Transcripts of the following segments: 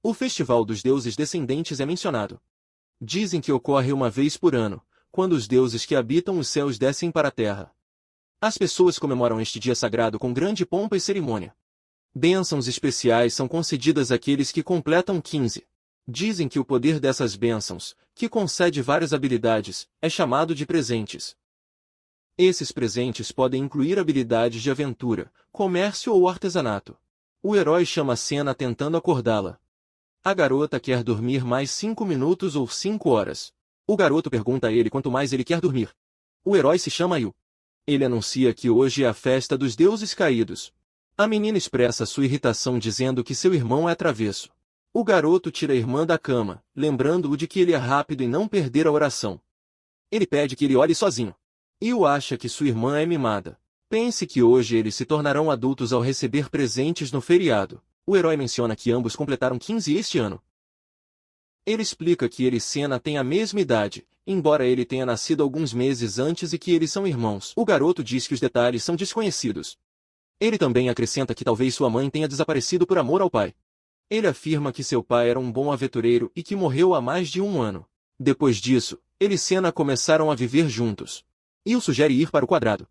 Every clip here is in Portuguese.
O Festival dos Deuses Descendentes é mencionado. Dizem que ocorre uma vez por ano, quando os deuses que habitam os céus descem para a terra. As pessoas comemoram este dia sagrado com grande pompa e cerimônia. Bênçãos especiais são concedidas àqueles que completam 15. Dizem que o poder dessas bênçãos, que concede várias habilidades, é chamado de presentes. Esses presentes podem incluir habilidades de aventura, comércio ou artesanato. O herói chama Senna tentando acordá-la. A garota quer dormir mais 5 minutos ou 5 horas. O garoto pergunta a ele quanto mais ele quer dormir. O herói se chama Yu. Ele anuncia que hoje é a festa dos deuses caídos. A menina expressa sua irritação dizendo que seu irmão é travesso. O garoto tira a irmã da cama, lembrando-o de que ele é rápido e não perder a oração. Ele pede que ele ore sozinho. Yu acha que sua irmã é mimada. Pense que hoje eles se tornarão adultos ao receber presentes no feriado. O herói menciona que ambos completaram 15 este ano. Ele explica que ele e Senna têm a mesma idade, embora ele tenha nascido alguns meses antes e que eles são irmãos. O garoto diz que os detalhes são desconhecidos. Ele também acrescenta que talvez sua mãe tenha desaparecido por amor ao pai. Ele afirma que seu pai era um bom aventureiro e que morreu há mais de 1 ano. Depois disso, ele e Senna começaram a viver juntos. Yu sugere ir para o quadrado.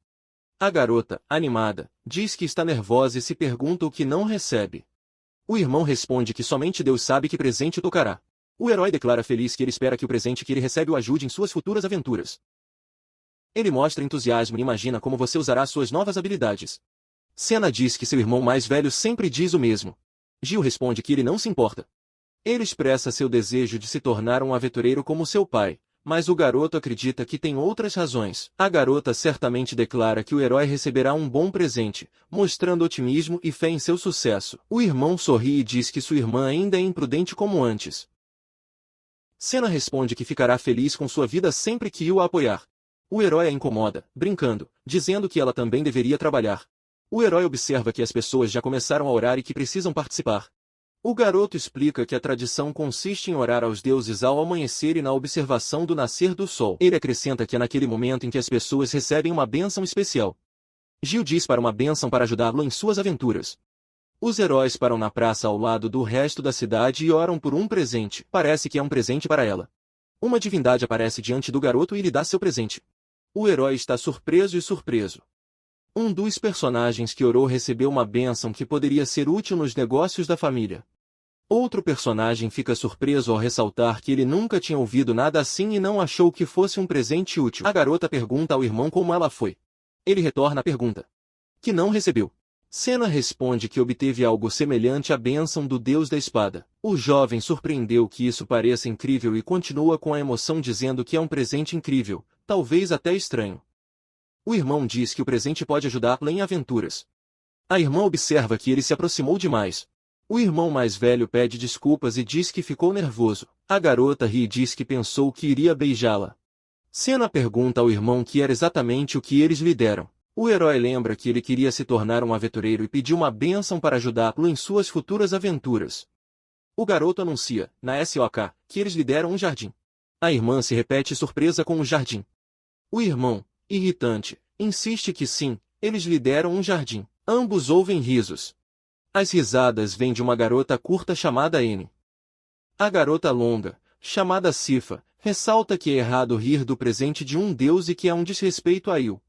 A garota, animada, diz que está nervosa e se pergunta o que não recebe. O irmão responde que somente Deus sabe que presente tocará. O herói declara feliz que ele espera que o presente que ele recebe o ajude em suas futuras aventuras. Ele mostra entusiasmo e imagina como você usará suas novas habilidades. Senna diz que seu irmão mais velho sempre diz o mesmo. Gil responde que ele não se importa. Ele expressa seu desejo de se tornar um aventureiro como seu pai, mas o garoto acredita que tem outras razões. A garota certamente declara que o herói receberá um bom presente, mostrando otimismo e fé em seu sucesso. O irmão sorri e diz que sua irmã ainda é imprudente como antes. Senna responde que ficará feliz com sua vida sempre que Yu a apoiar. O herói a incomoda, brincando, dizendo que ela também deveria trabalhar. O herói observa que as pessoas já começaram a orar e que precisam participar. O garoto explica que a tradição consiste em orar aos deuses ao amanhecer e na observação do nascer do sol. Ele acrescenta que é naquele momento em que as pessoas recebem uma bênção especial. Gil diz para uma bênção para ajudá-lo em suas aventuras. Os heróis param na praça ao lado do resto da cidade e oram por um presente. Parece que é um presente para ela. Uma divindade aparece diante do garoto e lhe dá seu presente. O herói está surpreso e surpreso. Um dos personagens que orou recebeu uma bênção que poderia ser útil nos negócios da família. Outro personagem fica surpreso ao ressaltar que ele nunca tinha ouvido nada assim e não achou que fosse um presente útil. A garota pergunta ao irmão como ela foi. Ele retorna a pergunta. Que não recebeu. Senna responde que obteve algo semelhante à bênção do deus da espada. O jovem surpreendeu que isso pareça incrível e continua com a emoção dizendo que é um presente incrível, talvez até estranho. O irmão diz que o presente pode ajudá-la em aventuras. A irmã observa que ele se aproximou demais. O irmão mais velho pede desculpas e diz que ficou nervoso. A garota ri e diz que pensou que iria beijá-la. Senna pergunta ao irmão que era exatamente o que eles lhe deram. O herói lembra que ele queria se tornar um aventureiro e pediu uma bênção para ajudá-lo em suas futuras aventuras. O garoto anuncia, na SOK, que eles lhe deram um jardim. A irmã se repete surpresa com o jardim. O irmão, irritante, insiste que sim, eles lhe deram um jardim. Ambos ouvem risos. As risadas vêm de uma garota curta chamada N. A garota longa, chamada Sifa, ressalta que é errado rir do presente de um deus e que é um desrespeito a Yu.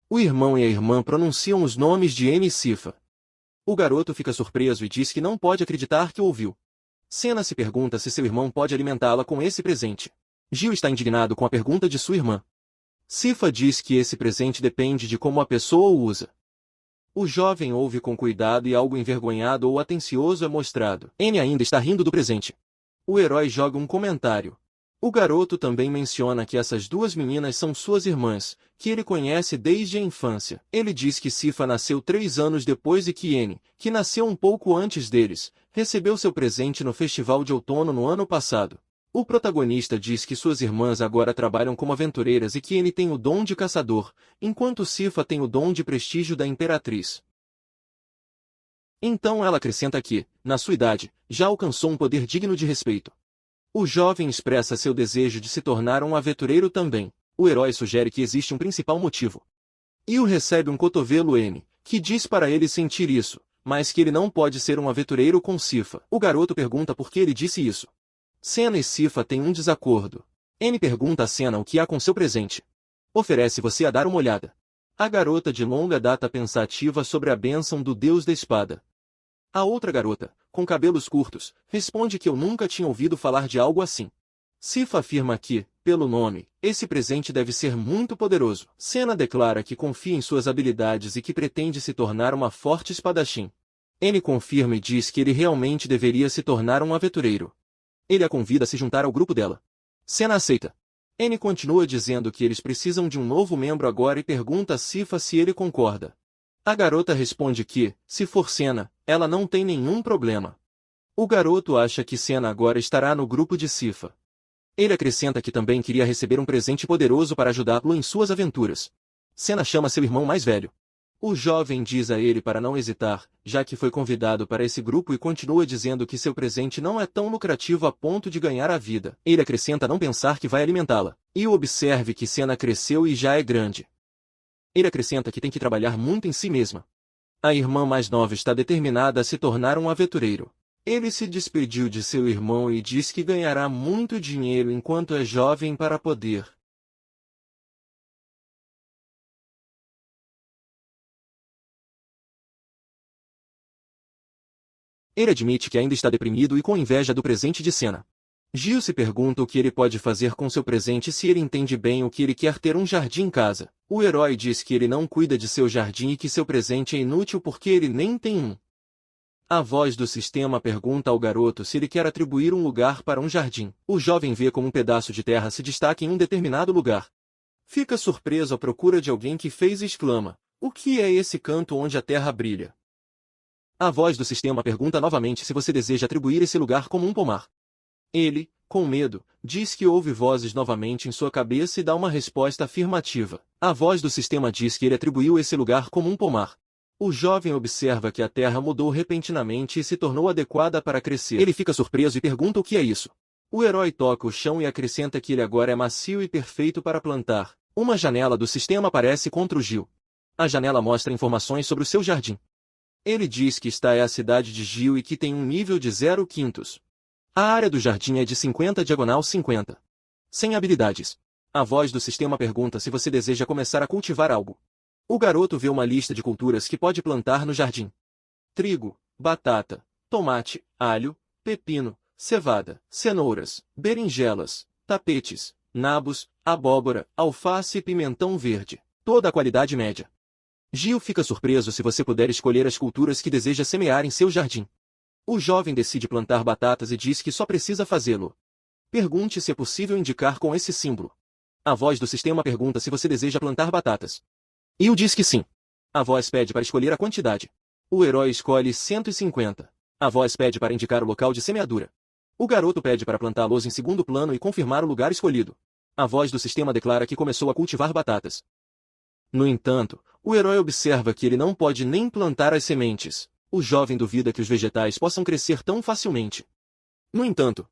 O irmão e a irmã pronunciam os nomes de N e Sifa. O garoto fica surpreso e diz que não pode acreditar que ouviu. Senna se pergunta se seu irmão pode alimentá-la com esse presente. Gil está indignado com a pergunta de sua irmã. Sifa diz que esse presente depende de como a pessoa o usa. O jovem ouve com cuidado e algo envergonhado ou atencioso é mostrado. N ainda está rindo do presente. O herói joga um comentário. O garoto também menciona que essas duas meninas são suas irmãs, que ele conhece desde a infância. Ele diz que Sifa nasceu 3 anos depois e que N, que nasceu um pouco antes deles, recebeu seu presente no festival de outono no ano passado. O protagonista diz que suas irmãs agora trabalham como aventureiras e que N tem o dom de caçador, enquanto Sifa tem o dom de prestígio da imperatriz. Então ela acrescenta que, na sua idade, já alcançou um poder digno de respeito. O jovem expressa seu desejo de se tornar um aventureiro também. O herói sugere que existe um principal motivo. Yu recebe um cotovelo N, que diz para ele sentir isso, mas que ele não pode ser um aventureiro com Sifa. O garoto pergunta por que ele disse isso. Senna e Sifa têm um desacordo. N pergunta a Senna o que há com seu presente. Oferece você a dar uma olhada. A garota de longa data pensativa sobre a bênção do deus da espada. A outra garota, com cabelos curtos, responde que eu nunca tinha ouvido falar de algo assim. Sifa afirma que, pelo nome, esse presente deve ser muito poderoso. Senna declara que confia em suas habilidades e que pretende se tornar uma forte espadachim. N confirma e diz que ele realmente deveria se tornar um aventureiro. Ele a convida a se juntar ao grupo dela. Senna aceita. N continua dizendo que eles precisam de um novo membro agora e pergunta a Sifa se ele concorda. A garota responde que, se for Senna, ela não tem nenhum problema. O garoto acha que Senna agora estará no grupo de Sifa. Ele acrescenta que também queria receber um presente poderoso para ajudá-lo em suas aventuras. Senna chama seu irmão mais velho. O jovem diz a ele para não hesitar, já que foi convidado para esse grupo e continua dizendo que seu presente não é tão lucrativo a ponto de ganhar a vida. Ele acrescenta não pensar que vai alimentá-la. E observe que Senna cresceu e já é grande. Ele acrescenta que tem que trabalhar muito em si mesma. A irmã mais nova está determinada a se tornar um aventureiro. Ele se despediu de seu irmão e diz que ganhará muito dinheiro enquanto é jovem para poder. Ele admite que ainda está deprimido e com inveja do presente de Senna. Gil se pergunta o que ele pode fazer com seu presente se ele entende bem o que ele quer ter um jardim em casa. O herói diz que ele não cuida de seu jardim e que seu presente é inútil porque ele nem tem um. A voz do sistema pergunta ao garoto se ele quer atribuir um lugar para um jardim. O jovem vê como um pedaço de terra se destaca em um determinado lugar. Fica surpreso à procura de alguém que fez e exclama: o que é esse canto onde a terra brilha? A voz do sistema pergunta novamente se você deseja atribuir esse lugar como um pomar. Ele, com medo, diz que ouve vozes novamente em sua cabeça e dá uma resposta afirmativa. A voz do sistema diz que ele atribuiu esse lugar como um pomar. O jovem observa que a terra mudou repentinamente e se tornou adequada para crescer. Ele fica surpreso e pergunta o que é isso. O herói toca o chão e acrescenta que ele agora é macio e perfeito para plantar. Uma janela do sistema aparece contra o Gil. A janela mostra informações sobre o seu jardim. Ele diz que esta é a cidade de Gil e que tem um nível de 0 quintos. A área do jardim é de 50 diagonal 50. Sem habilidades. A voz do sistema pergunta se você deseja começar a cultivar algo. O garoto vê uma lista de culturas que pode plantar no jardim. Trigo, batata, tomate, alho, pepino, cevada, cenouras, berinjelas, tapetes, nabos, abóbora, alface e pimentão verde. Toda a qualidade média. Gil fica surpreso se você puder escolher as culturas que deseja semear em seu jardim. O jovem decide plantar batatas e diz que só precisa fazê-lo. Pergunte se é possível indicar com esse símbolo. A voz do sistema pergunta se você deseja plantar batatas. Gil diz que sim. A voz pede para escolher a quantidade. O herói escolhe 150. A voz pede para indicar o local de semeadura. O garoto pede para plantá-los em segundo plano e confirmar o lugar escolhido. A voz do sistema declara que começou a cultivar batatas. No entanto, o herói observa que ele não pode nem plantar as sementes. O jovem duvida que os vegetais possam crescer tão facilmente. No entanto,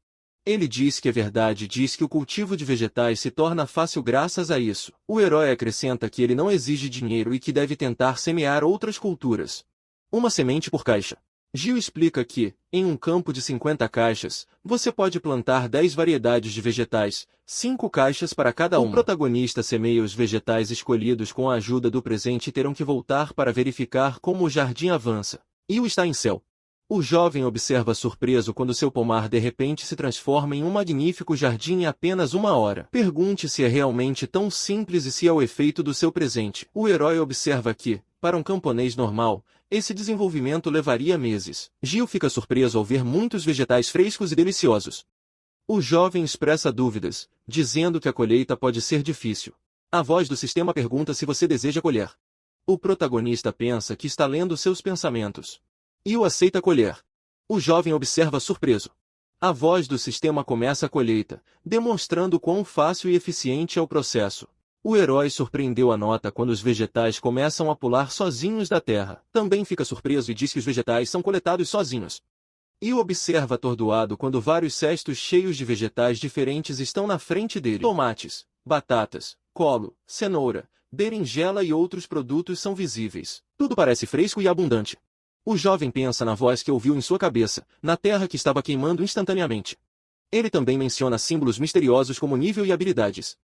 ele diz que é verdade e diz que o cultivo de vegetais se torna fácil graças a isso. O herói acrescenta que ele não exige dinheiro e que deve tentar semear outras culturas. Uma semente por caixa. Gil explica que, em um campo de 50 caixas, você pode plantar 10 variedades de vegetais, 5 caixas para cada uma. O protagonista semeia os vegetais escolhidos com a ajuda do presente e terão que voltar para verificar como o jardim avança. Gil está em céu. O jovem observa surpreso quando seu pomar de repente se transforma em um magnífico jardim em apenas uma hora. Pergunte se é realmente tão simples e se é o efeito do seu presente. O herói observa que, para um camponês normal, esse desenvolvimento levaria meses. Gil fica surpreso ao ver muitos vegetais frescos e deliciosos. O jovem expressa dúvidas, dizendo que a colheita pode ser difícil. A voz do sistema pergunta se você deseja colher. O protagonista pensa que está lendo seus pensamentos. Gil aceita colher. O jovem observa surpreso. A voz do sistema começa a colheita, demonstrando quão fácil e eficiente é o processo. O herói surpreendeu a nota quando os vegetais começam a pular sozinhos da terra. Também fica surpreso e diz que os vegetais são coletados sozinhos. Gil observa atordoado quando vários cestos cheios de vegetais diferentes estão na frente dele. Tomates, batatas, colo, cenoura, berinjela e outros produtos são visíveis. Tudo parece fresco e abundante. O jovem pensa na voz que ouviu em sua cabeça, na terra que estava queimando instantaneamente. Ele também menciona símbolos misteriosos como nível e habilidades.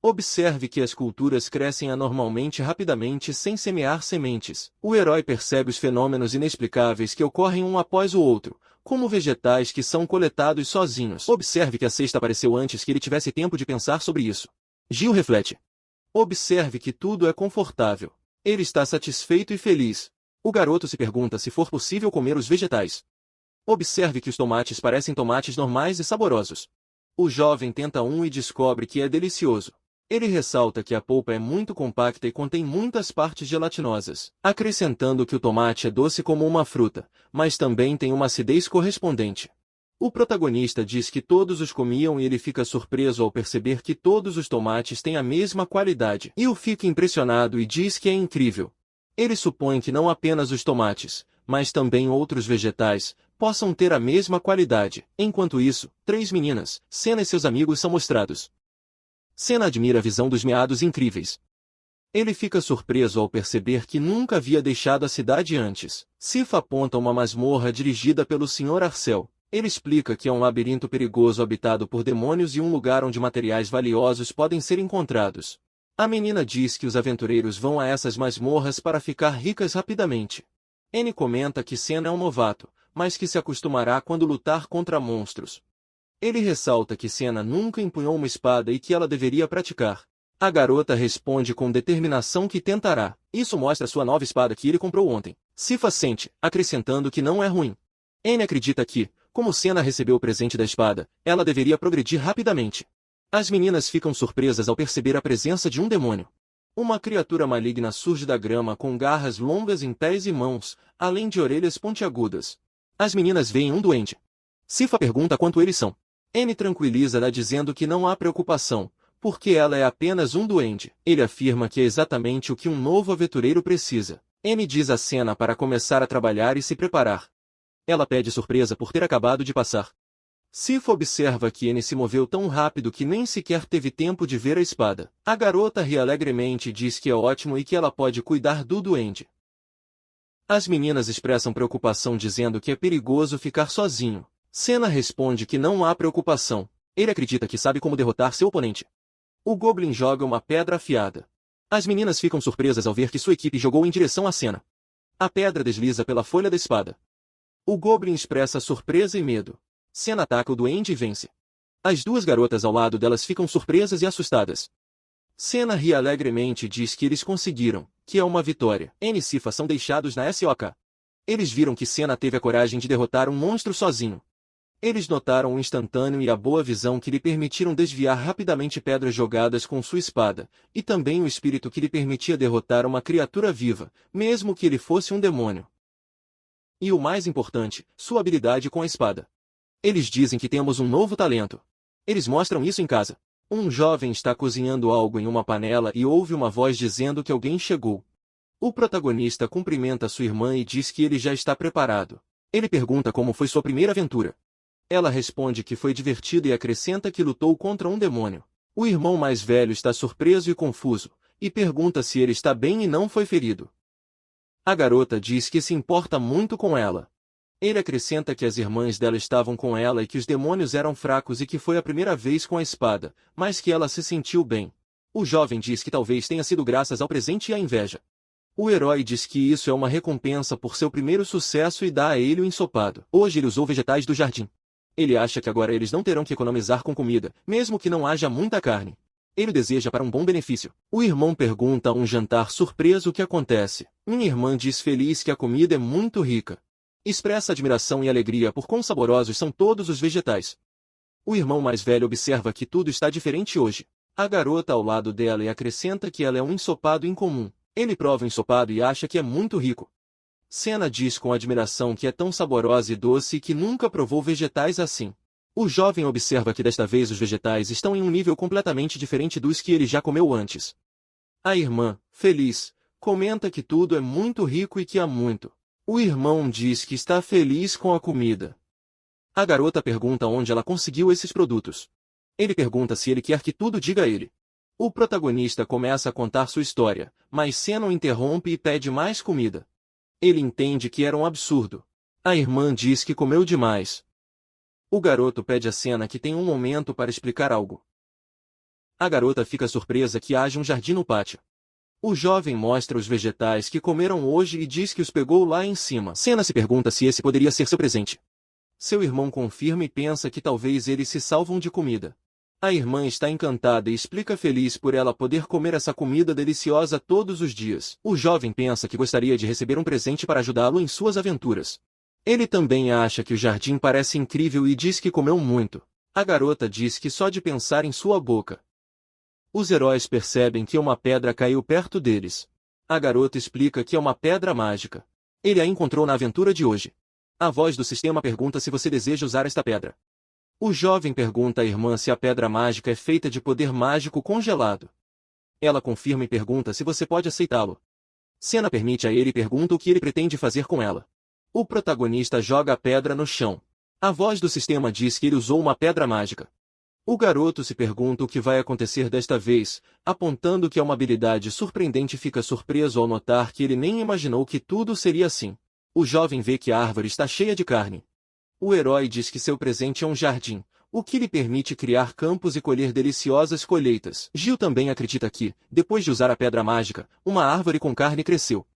Observe que as culturas crescem anormalmente rapidamente sem semear sementes. O herói percebe os fenômenos inexplicáveis que ocorrem um após o outro, como vegetais que são coletados sozinhos. Observe que a cesta apareceu antes que ele tivesse tempo de pensar sobre isso. Gil reflete. Observe que tudo é confortável. Ele está satisfeito e feliz. O garoto se pergunta se for possível comer os vegetais. Observe que os tomates parecem tomates normais e saborosos. O jovem tenta um e descobre que é delicioso. Ele ressalta que a polpa é muito compacta e contém muitas partes gelatinosas, acrescentando que o tomate é doce como uma fruta, mas também tem uma acidez correspondente. O protagonista diz que todos os comiam e ele fica surpreso ao perceber que todos os tomates têm a mesma qualidade. E fica impressionado e diz que é incrível. Ele supõe que não apenas os tomates, mas também outros vegetais, possam ter a mesma qualidade. Enquanto isso, 3 meninas, Senna e seus amigos são mostrados. Senna admira a visão dos meados incríveis. Ele fica surpreso ao perceber que nunca havia deixado a cidade antes. Siffa aponta uma masmorra dirigida pelo Sr. Arcel. Ele explica que é um labirinto perigoso habitado por demônios e um lugar onde materiais valiosos podem ser encontrados. A menina diz que os aventureiros vão a essas masmorras para ficar ricas rapidamente. N comenta que Senna é um novato, mas que se acostumará quando lutar contra monstros. Ele ressalta que Senna nunca empunhou uma espada e que ela deveria praticar. A garota responde com determinação que tentará. Isso mostra sua nova espada que ele comprou ontem. Siffa sente, acrescentando que não é ruim. N acredita que, como Senna recebeu o presente da espada, ela deveria progredir rapidamente. As meninas ficam surpresas ao perceber a presença de um demônio. Uma criatura maligna surge da grama com garras longas em pés e mãos, além de orelhas pontiagudas. As meninas veem um duende. Siffa pergunta quanto eles são. N tranquiliza-a dizendo que não há preocupação, porque ela é apenas um duende. Ele afirma que é exatamente o que um novo aventureiro precisa. N diz a Senna para começar a trabalhar e se preparar. Ela pede surpresa por ter acabado de passar. Siffa observa que N se moveu tão rápido que nem sequer teve tempo de ver a espada. A garota ri alegremente e diz que é ótimo e que ela pode cuidar do duende. As meninas expressam preocupação dizendo que é perigoso ficar sozinho. Senna responde que não há preocupação. Ele acredita que sabe como derrotar seu oponente. O Goblin joga uma pedra afiada. As meninas ficam surpresas ao ver que sua equipe jogou em direção à Senna. A pedra desliza pela folha da espada. O Goblin expressa surpresa e medo. Senna ataca o duende e vence. As duas garotas ao lado delas ficam surpresas e assustadas. Senna ri alegremente e diz que eles conseguiram, que é uma vitória. N e Siffa são deixados na SOK. Eles viram que Senna teve a coragem de derrotar um monstro sozinho. Eles notaram o instantâneo e a boa visão que lhe permitiram desviar rapidamente pedras jogadas com sua espada, e também o espírito que lhe permitia derrotar uma criatura viva, mesmo que ele fosse um demônio. E o mais importante, sua habilidade com a espada. Eles dizem que temos um novo talento. Eles mostram isso em casa. Um jovem está cozinhando algo em uma panela e ouve uma voz dizendo que alguém chegou. O protagonista cumprimenta sua irmã e diz que ele já está preparado. Ele pergunta como foi sua primeira aventura. Ela responde que foi divertida e acrescenta que lutou contra um demônio. O irmão mais velho está surpreso e confuso, e pergunta se ele está bem e não foi ferido. A garota diz que se importa muito com ela. Ele acrescenta que as irmãs dela estavam com ela e que os demônios eram fracos e que foi a primeira vez com a espada, mas que ela se sentiu bem. O jovem diz que talvez tenha sido graças ao presente e à inveja. O herói diz que isso é uma recompensa por seu primeiro sucesso e dá a ele o ensopado. Hoje ele usou vegetais do jardim. Ele acha que agora eles não terão que economizar com comida, mesmo que não haja muita carne. Ele deseja para um bom benefício. O irmão pergunta a um jantar surpreso o que acontece. Minha irmã diz feliz que a comida é muito rica. Expressa admiração e alegria por quão saborosos são todos os vegetais. O irmão mais velho observa que tudo está diferente hoje. A garota ao lado dela e acrescenta que ela é um ensopado incomum. Ele prova o ensopado e acha que é muito rico. Senna diz com admiração que é tão saborosa e doce e que nunca provou vegetais assim. O jovem observa que desta vez os vegetais estão em um nível completamente diferente dos que ele já comeu antes. A irmã, feliz, comenta que tudo é muito rico e que há muito. O irmão diz que está feliz com a comida. A garota pergunta onde ela conseguiu esses produtos. Ele pergunta se ele quer que tudo diga a ele. O protagonista começa a contar sua história, mas Senna o interrompe e pede mais comida. Ele entende que era um absurdo. A irmã diz que comeu demais. O garoto pede a cena que tem um momento para explicar algo. A garota fica surpresa que haja um jardim no pátio. O jovem mostra os vegetais que comeram hoje e diz que os pegou lá em cima. Cena se pergunta se esse poderia ser seu presente. Seu irmão confirma e pensa que talvez eles se salvam de comida. A irmã está encantada e explica feliz por ela poder comer essa comida deliciosa todos os dias. O jovem pensa que gostaria de receber um presente para ajudá-lo em suas aventuras. Ele também acha que o jardim parece incrível e diz que comeu muito. A garota diz que só de pensar em sua boca. Os heróis percebem que uma pedra caiu perto deles. A garota explica que é uma pedra mágica. Ele a encontrou na aventura de hoje. A voz do sistema pergunta se você deseja usar esta pedra. O jovem pergunta à irmã se a pedra mágica é feita de poder mágico congelado. Ela confirma e pergunta se você pode aceitá-lo. Cena permite a ele e pergunta o que ele pretende fazer com ela. O protagonista joga a pedra no chão. A voz do sistema diz que ele usou uma pedra mágica. O garoto se pergunta o que vai acontecer desta vez, apontando que é uma habilidade surpreendente e fica surpreso ao notar que ele nem imaginou que tudo seria assim. O jovem vê que a árvore está cheia de carne. O herói diz que seu presente é um jardim, o que lhe permite criar campos e colher deliciosas colheitas. Gil também acredita que, depois de usar a pedra mágica, uma árvore com carne cresceu.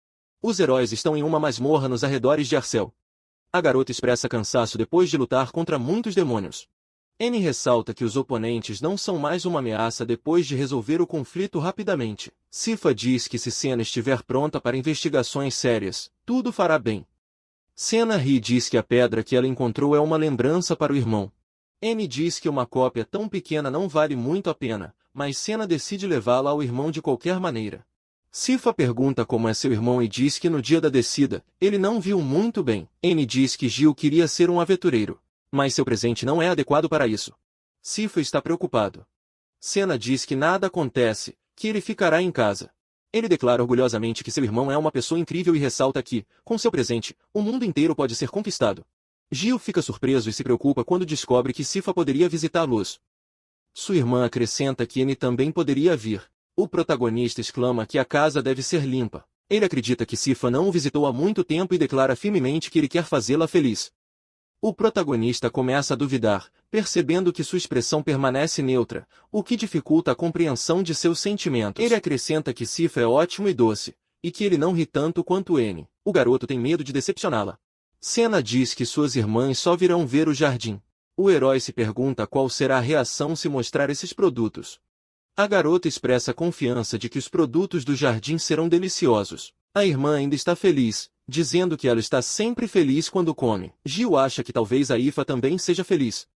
Os heróis estão em uma masmorra nos arredores de Arcel. A garota expressa cansaço depois de lutar contra muitos demônios. N ressalta que os oponentes não são mais uma ameaça depois de resolver o conflito rapidamente. Sifa diz que se Senna estiver pronta para investigações sérias, tudo fará bem. Senna ri e diz que a pedra que ela encontrou é uma lembrança para o irmão. N diz que uma cópia tão pequena não vale muito a pena, mas Senna decide levá-la ao irmão de qualquer maneira. Sifa pergunta como é seu irmão e diz que no dia da descida, ele não viu muito bem. N diz que Gil queria ser um aventureiro, mas seu presente não é adequado para isso. Sifa está preocupado. Senna diz que nada acontece, que ele ficará em casa. Ele declara orgulhosamente que seu irmão é uma pessoa incrível e ressalta que, com seu presente, o mundo inteiro pode ser conquistado. Gil fica surpreso e se preocupa quando descobre que Sifa poderia visitá-los. Sua irmã acrescenta que N também poderia vir. O protagonista exclama que a casa deve ser limpa. Ele acredita que Sifa não o visitou há muito tempo e declara firmemente que ele quer fazê-la feliz. O protagonista começa a duvidar, percebendo que sua expressão permanece neutra, o que dificulta a compreensão de seus sentimentos. Ele acrescenta que Sifa é ótimo e doce, e que ele não ri tanto quanto N. O garoto tem medo de decepcioná-la. Senna diz que suas irmãs só virão ver o jardim. O herói se pergunta qual será a reação se mostrar esses produtos. A garota expressa confiança de que os produtos do jardim serão deliciosos. A irmã ainda está feliz, dizendo que ela está sempre feliz quando come. Gil acha que talvez a Ifa também seja feliz.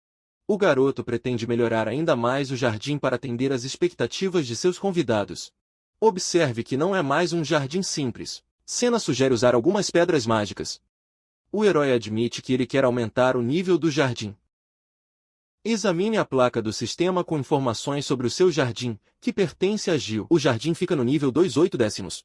O garoto pretende melhorar ainda mais o jardim para atender às expectativas de seus convidados. Observe que não é mais um jardim simples. Senna sugere usar algumas pedras mágicas. O herói admite que ele quer aumentar o nível do jardim. Examine a placa do sistema com informações sobre o seu jardim, que pertence a Gil. O jardim fica no nível 2/8.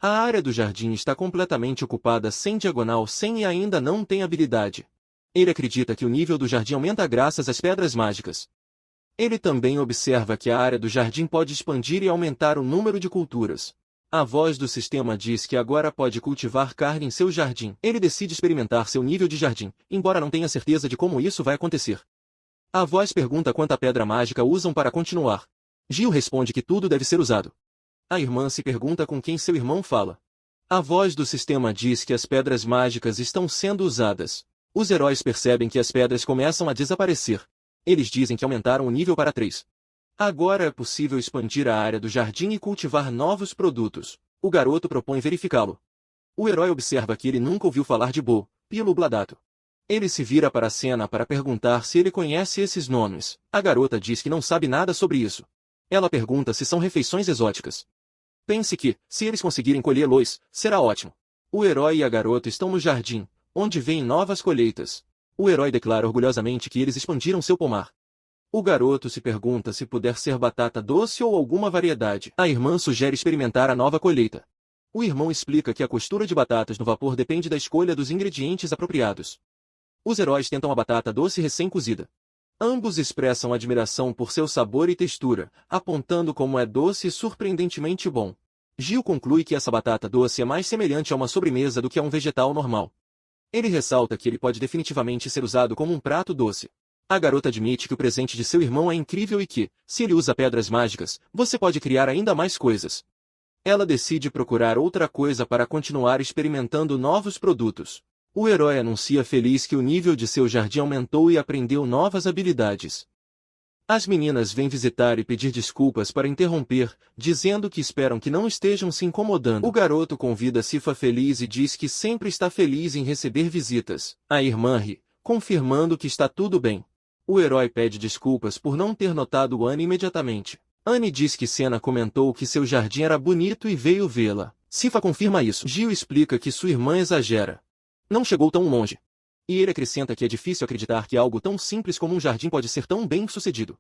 A área do jardim está completamente ocupada sem diagonal sem e ainda não tem habilidade. Ele acredita que o nível do jardim aumenta graças às pedras mágicas. Ele também observa que a área do jardim pode expandir e aumentar o número de culturas. A voz do sistema diz que agora pode cultivar carne em seu jardim. Ele decide experimentar seu nível de jardim, embora não tenha certeza de como isso vai acontecer. A voz pergunta quanta pedra mágica usam para continuar. Gil responde que tudo deve ser usado. A irmã se pergunta com quem seu irmão fala. A voz do sistema diz que as pedras mágicas estão sendo usadas. Os heróis percebem que as pedras começam a desaparecer. Eles dizem que aumentaram o nível para 3. Agora é possível expandir a área do jardim e cultivar novos produtos. O garoto propõe verificá-lo. O herói observa que ele nunca ouviu falar de Bo, Pilo Bladato. Ele se vira para a cena para perguntar se ele conhece esses nomes. A garota diz que não sabe nada sobre isso. Ela pergunta se são refeições exóticas. Pense que, se eles conseguirem colhê-los, será ótimo. O herói e a garota estão no jardim, onde vêem novas colheitas. O herói declara orgulhosamente que eles expandiram seu pomar. O garoto se pergunta se puder ser batata doce ou alguma variedade. A irmã sugere experimentar a nova colheita. O irmão explica que a costura de batatas no vapor depende da escolha dos ingredientes apropriados. Os heróis tentam a batata doce recém-cozida. Ambos expressam admiração por seu sabor e textura, apontando como é doce e surpreendentemente bom. Gil conclui que essa batata doce é mais semelhante a uma sobremesa do que a um vegetal normal. Ele ressalta que ele pode definitivamente ser usado como um prato doce. A garota admite que o presente de seu irmão é incrível e que, se ele usa pedras mágicas, você pode criar ainda mais coisas. Ela decide procurar outra coisa para continuar experimentando novos produtos. O herói anuncia feliz que o nível de seu jardim aumentou e aprendeu novas habilidades. As meninas vêm visitar e pedir desculpas para interromper, dizendo que esperam que não estejam se incomodando. O garoto convida Sifa feliz e diz que sempre está feliz em receber visitas. A irmã ri, confirmando que está tudo bem. O herói pede desculpas por não ter notado Anne imediatamente. Anne diz que Senna comentou que seu jardim era bonito e veio vê-la. Sifa confirma isso. Gil explica que sua irmã exagera. Não chegou tão longe. E ele acrescenta que é difícil acreditar que algo tão simples como um jardim pode ser tão bem sucedido.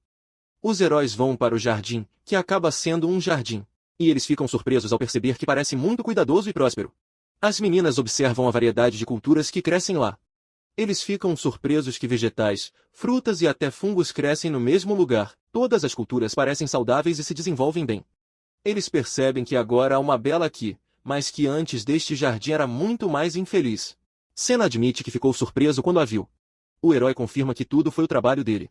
Os heróis vão para o jardim, que acaba sendo um jardim. E eles ficam surpresos ao perceber que parece muito cuidadoso e próspero. As meninas observam a variedade de culturas que crescem lá. Eles ficam surpresos que vegetais, frutas e até fungos crescem no mesmo lugar. Todas as culturas parecem saudáveis e se desenvolvem bem. Eles percebem que agora há uma bela aqui, mas que antes deste jardim era muito mais infeliz. Senna admite que ficou surpreso quando a viu. O herói confirma que tudo foi o trabalho dele.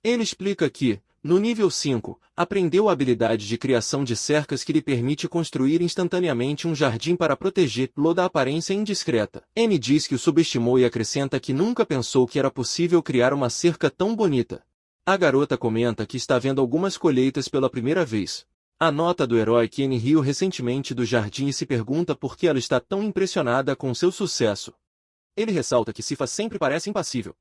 Ele explica que, no nível 5, aprendeu a habilidade de criação de cercas que lhe permite construir instantaneamente um jardim para protegê-lo da aparência indiscreta. N diz que o subestimou e acrescenta que nunca pensou que era possível criar uma cerca tão bonita. A garota comenta que está vendo algumas colheitas pela primeira vez. A nota do herói que N riu recentemente do jardim e se pergunta por que ela está tão impressionada com seu sucesso. Ele ressalta que Sifa sempre parece impassível.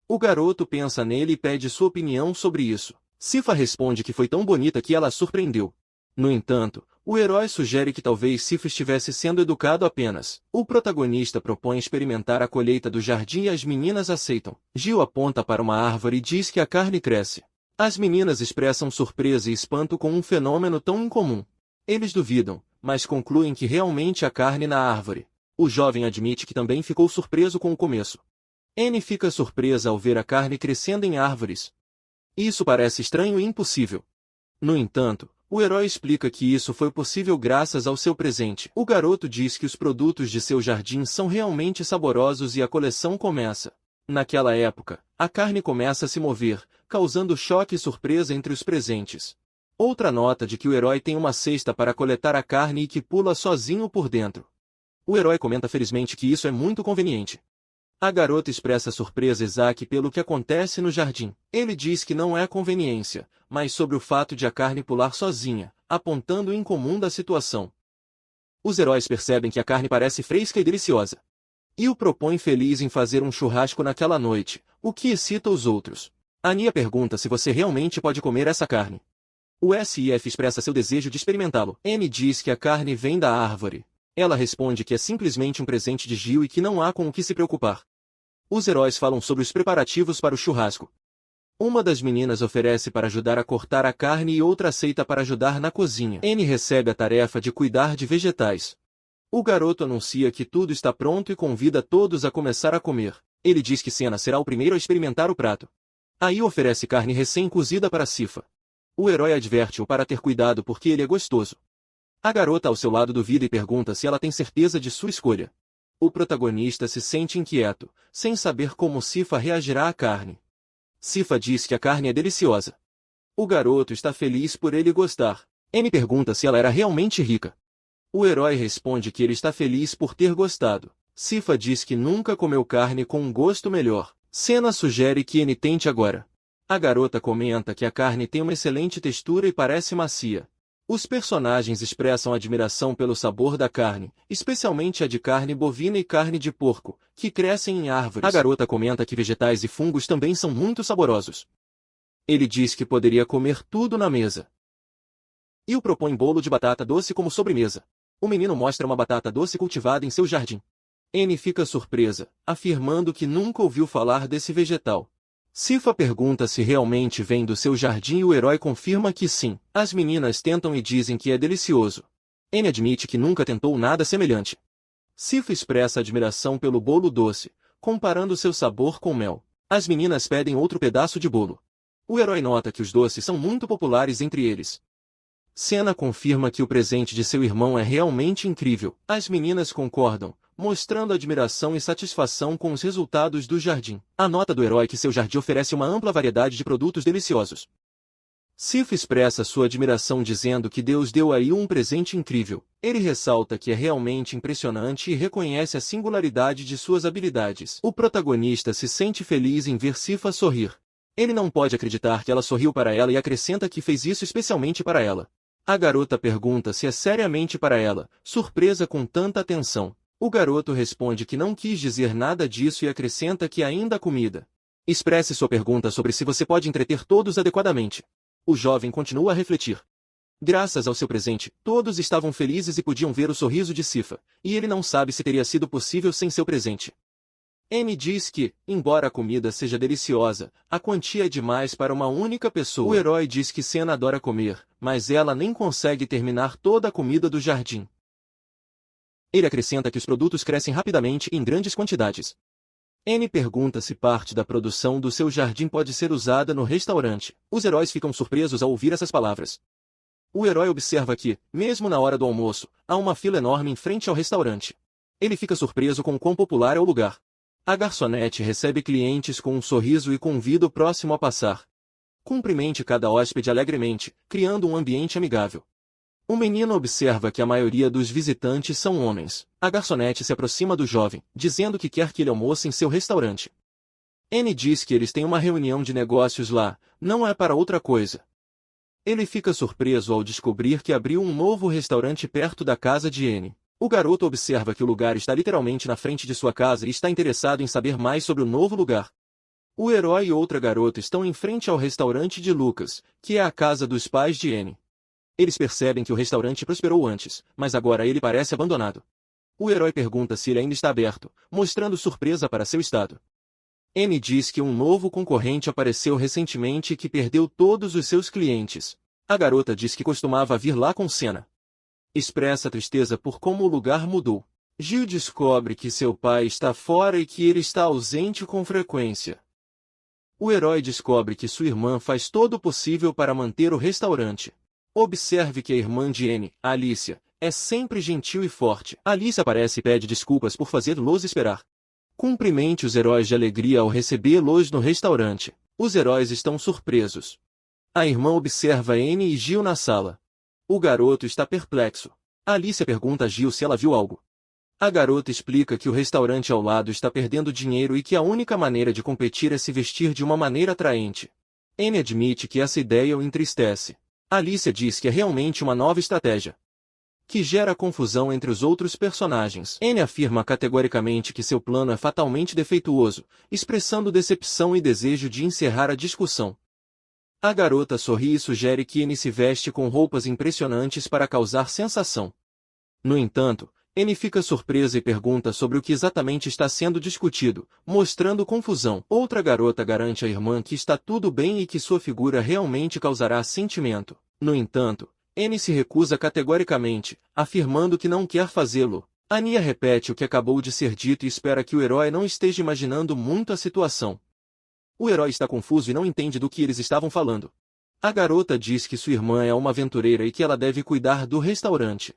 O garoto pensa nele e pede sua opinião sobre isso. Sifa responde que foi tão bonita que ela a surpreendeu. No entanto, o herói sugere que talvez Sifa estivesse sendo educado apenas. O protagonista propõe experimentar a colheita do jardim e as meninas aceitam. Gil aponta para uma árvore e diz que a carne cresce. As meninas expressam surpresa e espanto com um fenômeno tão incomum. Eles duvidam, mas concluem que realmente há carne na árvore. O jovem admite que também ficou surpreso com o começo. N fica surpresa ao ver a carne crescendo em árvores. Isso parece estranho e impossível. No entanto, o herói explica que isso foi possível graças ao seu presente. O garoto diz que os produtos de seu jardim são realmente saborosos e a coleção começa. Naquela época, a carne começa a se mover, causando choque e surpresa entre os presentes. Outra nota de que o herói tem uma cesta para coletar a carne e que pula sozinho por dentro. O herói comenta felizmente que isso é muito conveniente. A garota expressa surpresa a Isaac pelo que acontece no jardim. Ele diz que não é conveniência, mas sobre o fato de a carne pular sozinha, apontando o incomum da situação. Os heróis percebem que a carne parece fresca e deliciosa. E o propõe feliz em fazer um churrasco naquela noite, o que excita os outros. Ania pergunta se você realmente pode comer essa carne. O SIF expressa seu desejo de experimentá-lo. N diz que a carne vem da árvore. Ela responde que é simplesmente um presente de Gil e que não há com o que se preocupar. Os heróis falam sobre os preparativos para o churrasco. Uma das meninas oferece para ajudar a cortar a carne e outra aceita para ajudar na cozinha. N recebe a tarefa de cuidar de vegetais. O garoto anuncia que tudo está pronto e convida todos a começar a comer. Ele diz que Senna será o primeiro a experimentar o prato. Aí oferece carne recém-cozida para Sifa. O herói adverte-o para ter cuidado porque ele é gostoso. A garota ao seu lado duvida e pergunta se ela tem certeza de sua escolha. O protagonista se sente inquieto, sem saber como Sifa reagirá à carne. Sifa diz que a carne é deliciosa. O garoto está feliz por ele gostar. M pergunta se ela era realmente rica. O herói responde que ele está feliz por ter gostado. Sifa diz que nunca comeu carne com um gosto melhor. Senna sugere que N tente agora. A garota comenta que a carne tem uma excelente textura e parece macia. Os personagens expressam admiração pelo sabor da carne, especialmente a de carne bovina e carne de porco, que crescem em árvores. A garota comenta que vegetais e fungos também são muito saborosos. Ele diz que poderia comer tudo na mesa. E o propõe bolo de batata doce como sobremesa. O menino mostra uma batata doce cultivada em seu jardim. N fica surpresa, afirmando que nunca ouviu falar desse vegetal. Sifa pergunta se realmente vem do seu jardim e o herói confirma que sim. As meninas tentam e dizem que é delicioso. N admite que nunca tentou nada semelhante. Sifa expressa admiração pelo bolo doce, comparando seu sabor com mel. As meninas pedem outro pedaço de bolo. O herói nota que os doces são muito populares entre eles. Senna confirma que o presente de seu irmão é realmente incrível. As meninas concordam, mostrando admiração e satisfação com os resultados do jardim. A nota do herói que seu jardim oferece uma ampla variedade de produtos deliciosos. Sif expressa sua admiração dizendo que Deus deu a um presente incrível. Ele ressalta que é realmente impressionante e reconhece a singularidade de suas habilidades. O protagonista se sente feliz em ver Sifa sorrir. Ele não pode acreditar que ela sorriu para ela e acrescenta que fez isso especialmente para ela. A garota pergunta se é seriamente para ela, surpresa com tanta atenção. O garoto responde que não quis dizer nada disso e acrescenta que ainda há comida. Expresse sua pergunta sobre se você pode entreter todos adequadamente. O jovem continua a refletir. Graças ao seu presente, todos estavam felizes e podiam ver o sorriso de Sifa, e ele não sabe se teria sido possível sem seu presente. N diz que, embora a comida seja deliciosa, a quantia é demais para uma única pessoa. O herói diz que Senna adora comer, mas ela nem consegue terminar toda a comida do jardim. Ele acrescenta que os produtos crescem rapidamente e em grandes quantidades. N pergunta se parte da produção do seu jardim pode ser usada no restaurante. Os heróis ficam surpresos ao ouvir essas palavras. O herói observa que, mesmo na hora do almoço, há uma fila enorme em frente ao restaurante. Ele fica surpreso com quão popular é o lugar. A garçonete recebe clientes com um sorriso e convida o próximo a passar. Cumprimente cada hóspede alegremente, criando um ambiente amigável. O menino observa que a maioria dos visitantes são homens. A garçonete se aproxima do jovem, dizendo que quer que ele almoce em seu restaurante. N diz que eles têm uma reunião de negócios lá, não é para outra coisa. Ele fica surpreso ao descobrir que abriu um novo restaurante perto da casa de N. O garoto observa que o lugar está literalmente na frente de sua casa e está interessado em saber mais sobre o novo lugar. O herói e outra garota estão em frente ao restaurante de Lucas, que é a casa dos pais de N. Eles percebem que o restaurante prosperou antes, mas agora ele parece abandonado. O herói pergunta se ele ainda está aberto, mostrando surpresa para seu estado. N diz que um novo concorrente apareceu recentemente e que perdeu todos os seus clientes. A garota diz que costumava vir lá com Senna. Expressa tristeza por como o lugar mudou. Gil descobre que seu pai está fora e que ele está ausente com frequência. O herói descobre que sua irmã faz todo o possível para manter o restaurante. Observe que a irmã de N, Alicia, é sempre gentil e forte. Alicia aparece e pede desculpas por fazê-los esperar. Cumprimente os heróis de alegria ao recebê-los no restaurante. Os heróis estão surpresos. A irmã observa N e Gil na sala. O garoto está perplexo. Alicia pergunta a Gil se ela viu algo. A garota explica que o restaurante ao lado está perdendo dinheiro e que a única maneira de competir é se vestir de uma maneira atraente. N admite que essa ideia o entristece. Alicia diz que é realmente uma nova estratégia, que gera confusão entre os outros personagens. N afirma categoricamente que seu plano é fatalmente defeituoso, expressando decepção e desejo de encerrar a discussão. A garota sorri e sugere que N se veste com roupas impressionantes para causar sensação. No entanto, N fica surpresa e pergunta sobre o que exatamente está sendo discutido, mostrando confusão. Outra garota garante à irmã que está tudo bem e que sua figura realmente causará sentimento. No entanto, N se recusa categoricamente, afirmando que não quer fazê-lo. Ania repete o que acabou de ser dito e espera que o herói não esteja imaginando muito a situação. O herói está confuso e não entende do que eles estavam falando. A garota diz que sua irmã é uma aventureira e que ela deve cuidar do restaurante.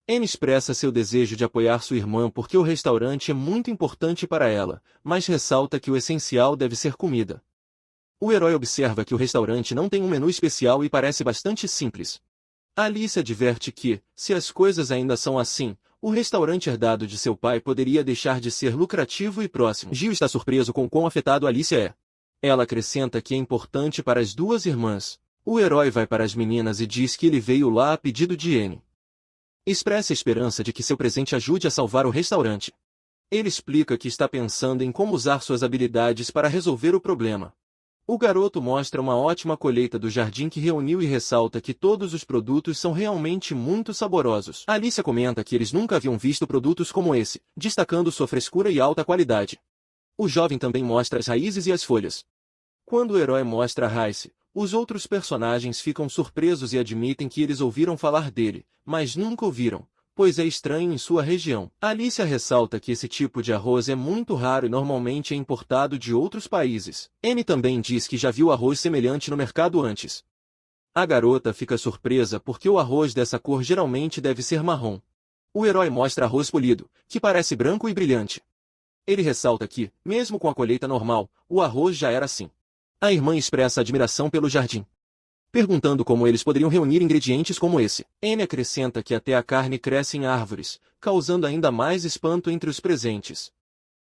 N expressa seu desejo de apoiar sua irmã porque o restaurante é muito importante para ela, mas ressalta que o essencial deve ser comida. O herói observa que o restaurante não tem um menu especial e parece bastante simples. Alice adverte que, se as coisas ainda são assim, o restaurante herdado de seu pai poderia deixar de ser lucrativo e próximo. Gil está surpreso com quão afetado Alice é. Ela acrescenta que é importante para as duas irmãs. O herói vai para as meninas e diz que ele veio lá a pedido de N. Expressa a esperança de que seu presente ajude a salvar o restaurante. Ele explica que está pensando em como usar suas habilidades para resolver o problema. O garoto mostra uma ótima colheita do jardim que reuniu e ressalta que todos os produtos são realmente muito saborosos. Alicia comenta que eles nunca haviam visto produtos como esse, destacando sua frescura e alta qualidade. O jovem também mostra as raízes e as folhas. Quando o herói mostra a raiz, os outros personagens ficam surpresos e admitem que eles ouviram falar dele, mas nunca o viram, pois é estranho em sua região. Alicia ressalta que esse tipo de arroz é muito raro e normalmente é importado de outros países. N também diz que já viu arroz semelhante no mercado antes. A garota fica surpresa porque o arroz dessa cor geralmente deve ser marrom. O herói mostra arroz polido, que parece branco e brilhante. Ele ressalta que, mesmo com a colheita normal, o arroz já era assim. A irmã expressa admiração pelo jardim, perguntando como eles poderiam reunir ingredientes como esse. Anne acrescenta que até a carne cresce em árvores, causando ainda mais espanto entre os presentes.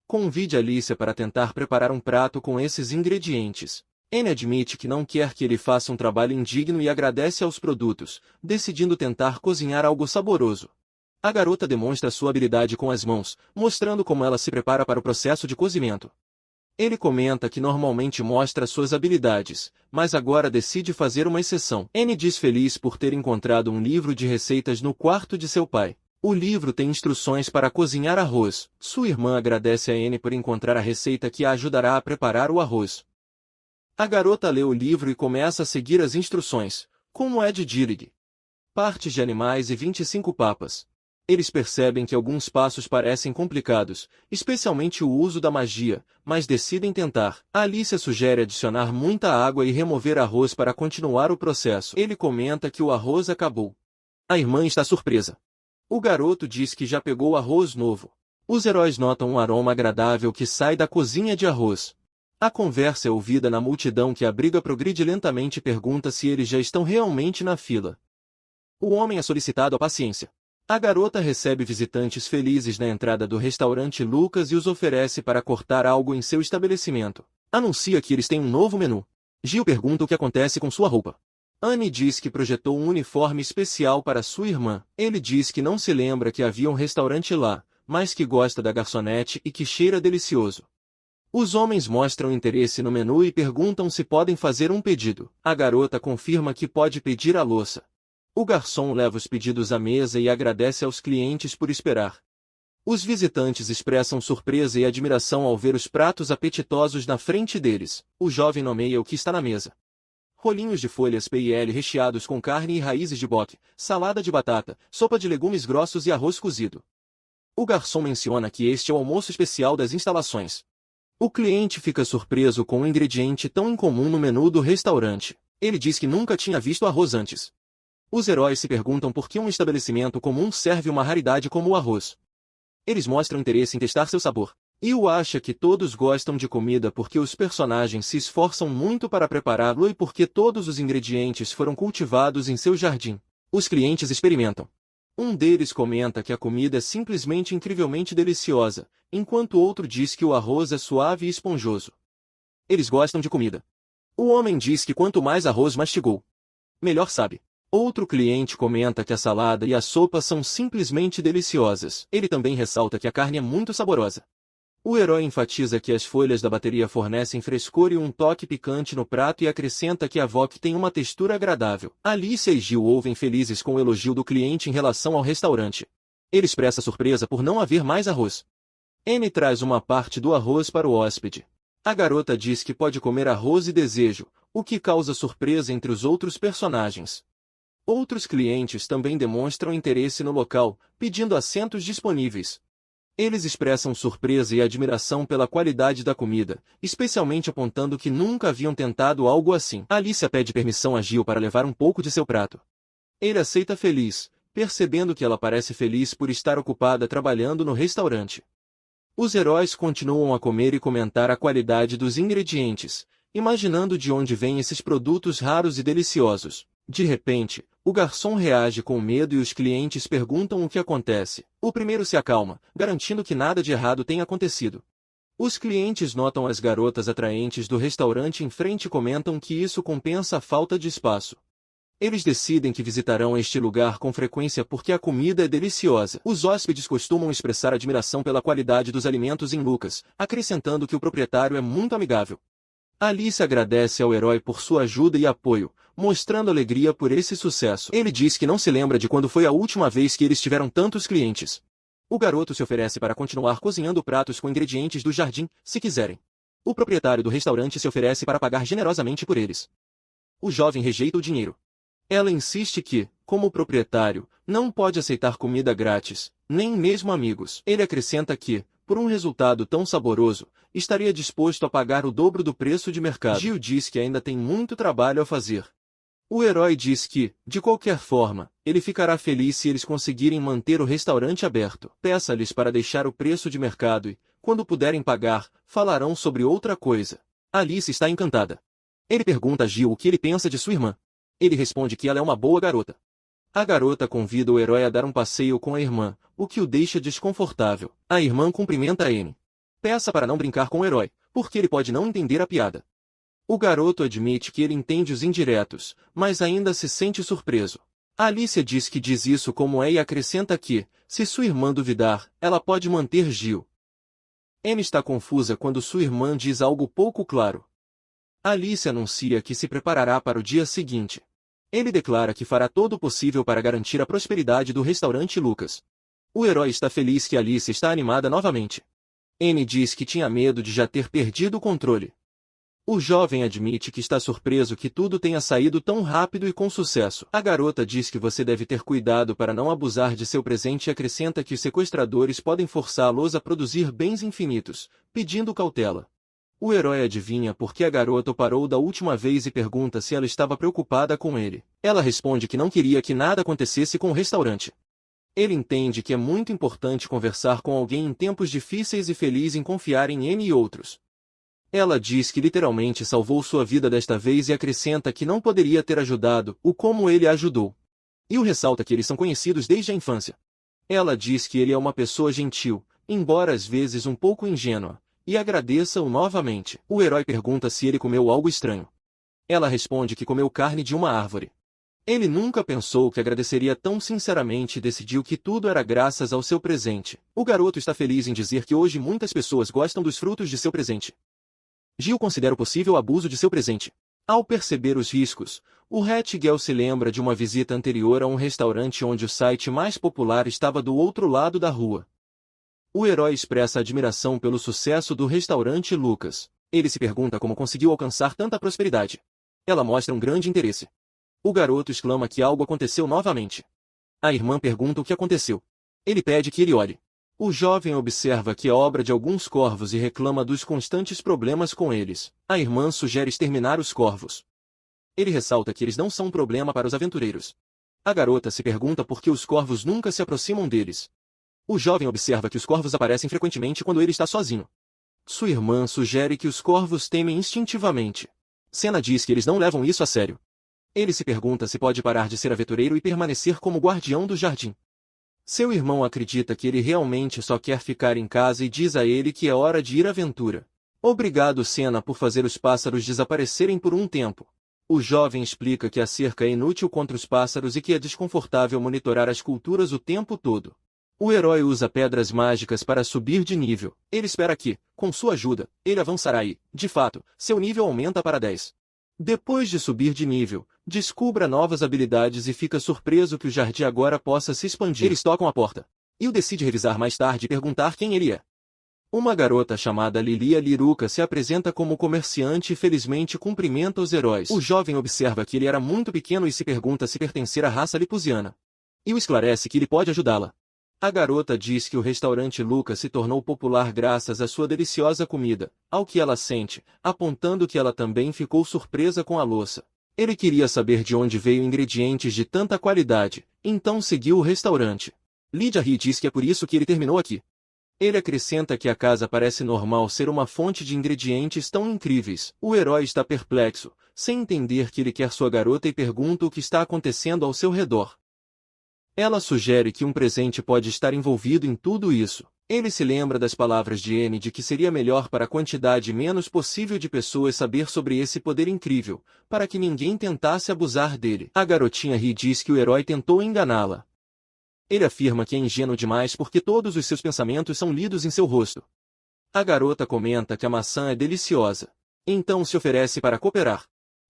Convide Alicia para tentar preparar um prato com esses ingredientes. Anne admite que não quer que ele faça um trabalho indigno e agradece aos produtos, decidindo tentar cozinhar algo saboroso. A garota demonstra sua habilidade com as mãos, mostrando como ela se prepara para o processo de cozimento. Ele comenta que normalmente mostra suas habilidades, mas agora decide fazer uma exceção. Anne diz feliz por ter encontrado um livro de receitas no quarto de seu pai. O livro tem instruções para cozinhar arroz. Sua irmã agradece a Anne por encontrar a receita que a ajudará a preparar o arroz. A garota lê o livro e começa a seguir as instruções, como é de Dillig. Partes de animais e 25 papas. Eles percebem que alguns passos parecem complicados, especialmente o uso da magia, mas decidem tentar. Alicia sugere adicionar muita água e remover arroz para continuar o processo. Ele comenta que o arroz acabou. A irmã está surpresa. O garoto diz que já pegou arroz novo. Os heróis notam um aroma agradável que sai da cozinha de arroz. A conversa é ouvida na multidão que abriga progride lentamente e pergunta se eles já estão realmente na fila. O homem é solicitado a paciência. A garota recebe visitantes felizes na entrada do restaurante Lucas e os oferece para cortar algo em seu estabelecimento. Anuncia que eles têm um novo menu. Gil pergunta o que acontece com sua roupa. Anne diz que projetou um uniforme especial para sua irmã. Ele diz que não se lembra que havia um restaurante lá, mas que gosta da garçonete e que cheira delicioso. Os homens mostram interesse no menu e perguntam se podem fazer um pedido. A garota confirma que pode pedir a louça. O garçom leva os pedidos à mesa e agradece aos clientes por esperar. Os visitantes expressam surpresa e admiração ao ver os pratos apetitosos na frente deles. O jovem nomeia o que está na mesa. Rolinhos de folhas PIL recheados com carne e raízes de boque, salada de batata, sopa de legumes grossos e arroz cozido. O garçom menciona que este é o almoço especial das instalações. O cliente fica surpreso com um ingrediente tão incomum no menu do restaurante. Ele diz que nunca tinha visto arroz antes. Os heróis se perguntam por que um estabelecimento comum serve uma raridade como o arroz. Eles mostram interesse em testar seu sabor. Yu acha que todos gostam de comida porque os personagens se esforçam muito para prepará-lo e porque todos os ingredientes foram cultivados em seu jardim. Os clientes experimentam. Um deles comenta que a comida é simplesmente incrivelmente deliciosa, enquanto outro diz que o arroz é suave e esponjoso. Eles gostam de comida. O homem diz que quanto mais arroz mastigou, melhor sabe. Outro cliente comenta que a salada e a sopa são simplesmente deliciosas. Ele também ressalta que a carne é muito saborosa. O herói enfatiza que as folhas da bateria fornecem frescor e um toque picante no prato e acrescenta que a wok tem uma textura agradável. Alicia e Gil ouvem felizes com o elogio do cliente em relação ao restaurante. Ele expressa surpresa por não haver mais arroz. Anne traz uma parte do arroz para o hóspede. A garota diz que pode comer arroz e desejo, o que causa surpresa entre os outros personagens. Outros clientes também demonstram interesse no local, pedindo assentos disponíveis. Eles expressam surpresa e admiração pela qualidade da comida, especialmente apontando que nunca haviam tentado algo assim. Alicia pede permissão a Gil para levar um pouco de seu prato. Ele aceita feliz, percebendo que ela parece feliz por estar ocupada trabalhando no restaurante. Os heróis continuam a comer e comentar a qualidade dos ingredientes, imaginando de onde vêm esses produtos raros e deliciosos. De repente, o garçom reage com medo e os clientes perguntam o que acontece. O primeiro se acalma, garantindo que nada de errado tenha acontecido. Os clientes notam as garotas atraentes do restaurante em frente e comentam que isso compensa a falta de espaço. Eles decidem que visitarão este lugar com frequência porque a comida é deliciosa. Os hóspedes costumam expressar admiração pela qualidade dos alimentos em Lucas, acrescentando que o proprietário é muito amigável. Alice agradece ao herói por sua ajuda e apoio, mostrando alegria por esse sucesso. Ele diz que não se lembra de quando foi a última vez que eles tiveram tantos clientes. O garoto se oferece para continuar cozinhando pratos com ingredientes do jardim, se quiserem. O proprietário do restaurante se oferece para pagar generosamente por eles. O jovem rejeita o dinheiro. Ela insiste que, como proprietário, não pode aceitar comida grátis, nem mesmo amigos. Ele acrescenta que, por um resultado tão saboroso, estaria disposto a pagar o dobro do preço de mercado. Gil diz que ainda tem muito trabalho a fazer. O herói diz que, de qualquer forma, ele ficará feliz se eles conseguirem manter o restaurante aberto. Peça-lhes para deixar o preço de mercado e, quando puderem pagar, falarão sobre outra coisa. Alice está encantada. Ele pergunta a Gil o que ele pensa de sua irmã. Ele responde que ela é uma boa garota. A garota convida o herói a dar um passeio com a irmã, o que o deixa desconfortável. A irmã cumprimenta Anne. Peça para não brincar com o herói, porque ele pode não entender a piada. O garoto admite que ele entende os indiretos, mas ainda se sente surpreso. A Alicia diz que diz isso como é e acrescenta que, se sua irmã duvidar, ela pode manter Gil. Anne está confusa quando sua irmã diz algo pouco claro. Alice anuncia que se preparará para o dia seguinte. Ele declara que fará todo o possível para garantir a prosperidade do restaurante Lucas. O herói está feliz que Alice está animada novamente. Anne diz que tinha medo de já ter perdido o controle. O jovem admite que está surpreso que tudo tenha saído tão rápido e com sucesso. A garota diz que você deve ter cuidado para não abusar de seu presente e acrescenta que os sequestradores podem forçá-los a produzir bens infinitos, pedindo cautela. O herói adivinha por que a garota o parou da última vez e pergunta se ela estava preocupada com ele. Ela responde que não queria que nada acontecesse com o restaurante. Ele entende que é muito importante conversar com alguém em tempos difíceis e feliz em confiar em Anne e outros. Ela diz que literalmente salvou sua vida desta vez e acrescenta que não poderia ter ajudado-o como ele a ajudou. E o ressalta que eles são conhecidos desde a infância. Ela diz que ele é uma pessoa gentil, embora às vezes um pouco ingênua, e agradeça-o novamente. O herói pergunta se ele comeu algo estranho. Ela responde que comeu carne de uma árvore. Ele nunca pensou que agradeceria tão sinceramente e decidiu que tudo era graças ao seu presente. O garoto está feliz em dizer que hoje muitas pessoas gostam dos frutos de seu presente. Gil considera o possível abuso de seu presente. Ao perceber os riscos, o Hatgel se lembra de uma visita anterior a um restaurante onde o site mais popular estava do outro lado da rua. O herói expressa admiração pelo sucesso do restaurante Lucas. Ele se pergunta como conseguiu alcançar tanta prosperidade. Ela mostra um grande interesse. O garoto exclama que algo aconteceu novamente. A irmã pergunta o que aconteceu. Ele pede que ele olhe. O jovem observa que é obra de alguns corvos e reclama dos constantes problemas com eles. A irmã sugere exterminar os corvos. Ele ressalta que eles não são um problema para os aventureiros. A garota se pergunta por que os corvos nunca se aproximam deles. O jovem observa que os corvos aparecem frequentemente quando ele está sozinho. Sua irmã sugere que os corvos temem instintivamente. Senna diz que eles não levam isso a sério. Ele se pergunta se pode parar de ser aventureiro e permanecer como guardião do jardim. Seu irmão acredita que ele realmente só quer ficar em casa e diz a ele que é hora de ir à aventura. Obrigado, Senna, por fazer os pássaros desaparecerem por um tempo. O jovem explica que a cerca é inútil contra os pássaros e que é desconfortável monitorar as culturas o tempo todo. O herói usa pedras mágicas para subir de nível. Ele espera que, com sua ajuda, ele avançará e, de fato, seu nível aumenta para 10. Depois de subir de nível, descubra novas habilidades e fica surpreso que o jardim agora possa se expandir. Eles tocam a porta. E o decide revisar mais tarde e perguntar quem ele é. Uma garota chamada Lilia Liruca se apresenta como comerciante e felizmente cumprimenta os heróis. O jovem observa que ele era muito pequeno e se pergunta se pertencer à raça lipusiana. E o esclarece que ele pode ajudá-la. A garota diz que o restaurante Lucas se tornou popular graças à sua deliciosa comida, ao que ela sente, apontando que ela também ficou surpresa com a louça. Ele queria saber de onde veio ingredientes de tanta qualidade, então seguiu o restaurante. Lydia Ri diz que é por isso que ele terminou aqui. Ele acrescenta que a casa parece normal ser uma fonte de ingredientes tão incríveis. O herói está perplexo, sem entender que ele quer sua garota e pergunta o que está acontecendo ao seu redor. Ela sugere que um presente pode estar envolvido em tudo isso. Ele se lembra das palavras de Anne de que seria melhor para a quantidade menos possível de pessoas saber sobre esse poder incrível, para que ninguém tentasse abusar dele. A garotinha ri e diz que o herói tentou enganá-la. Ele afirma que é ingênuo demais porque todos os seus pensamentos são lidos em seu rosto. A garota comenta que a maçã é deliciosa. Então se oferece para cooperar.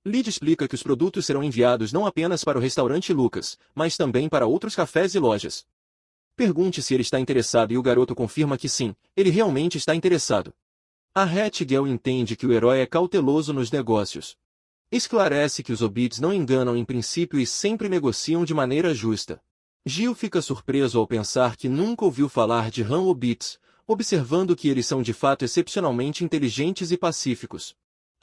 Lydia explica que os produtos serão enviados não apenas para o restaurante Lucas, mas também para outros cafés e lojas. Pergunte se ele está interessado e o garoto confirma que sim, ele realmente está interessado. A Hatgel entende que o herói é cauteloso nos negócios. Esclarece que os hobbits não enganam em princípio e sempre negociam de maneira justa. Gil fica surpreso ao pensar que nunca ouviu falar de Han hobbits, observando que eles são de fato excepcionalmente inteligentes e pacíficos.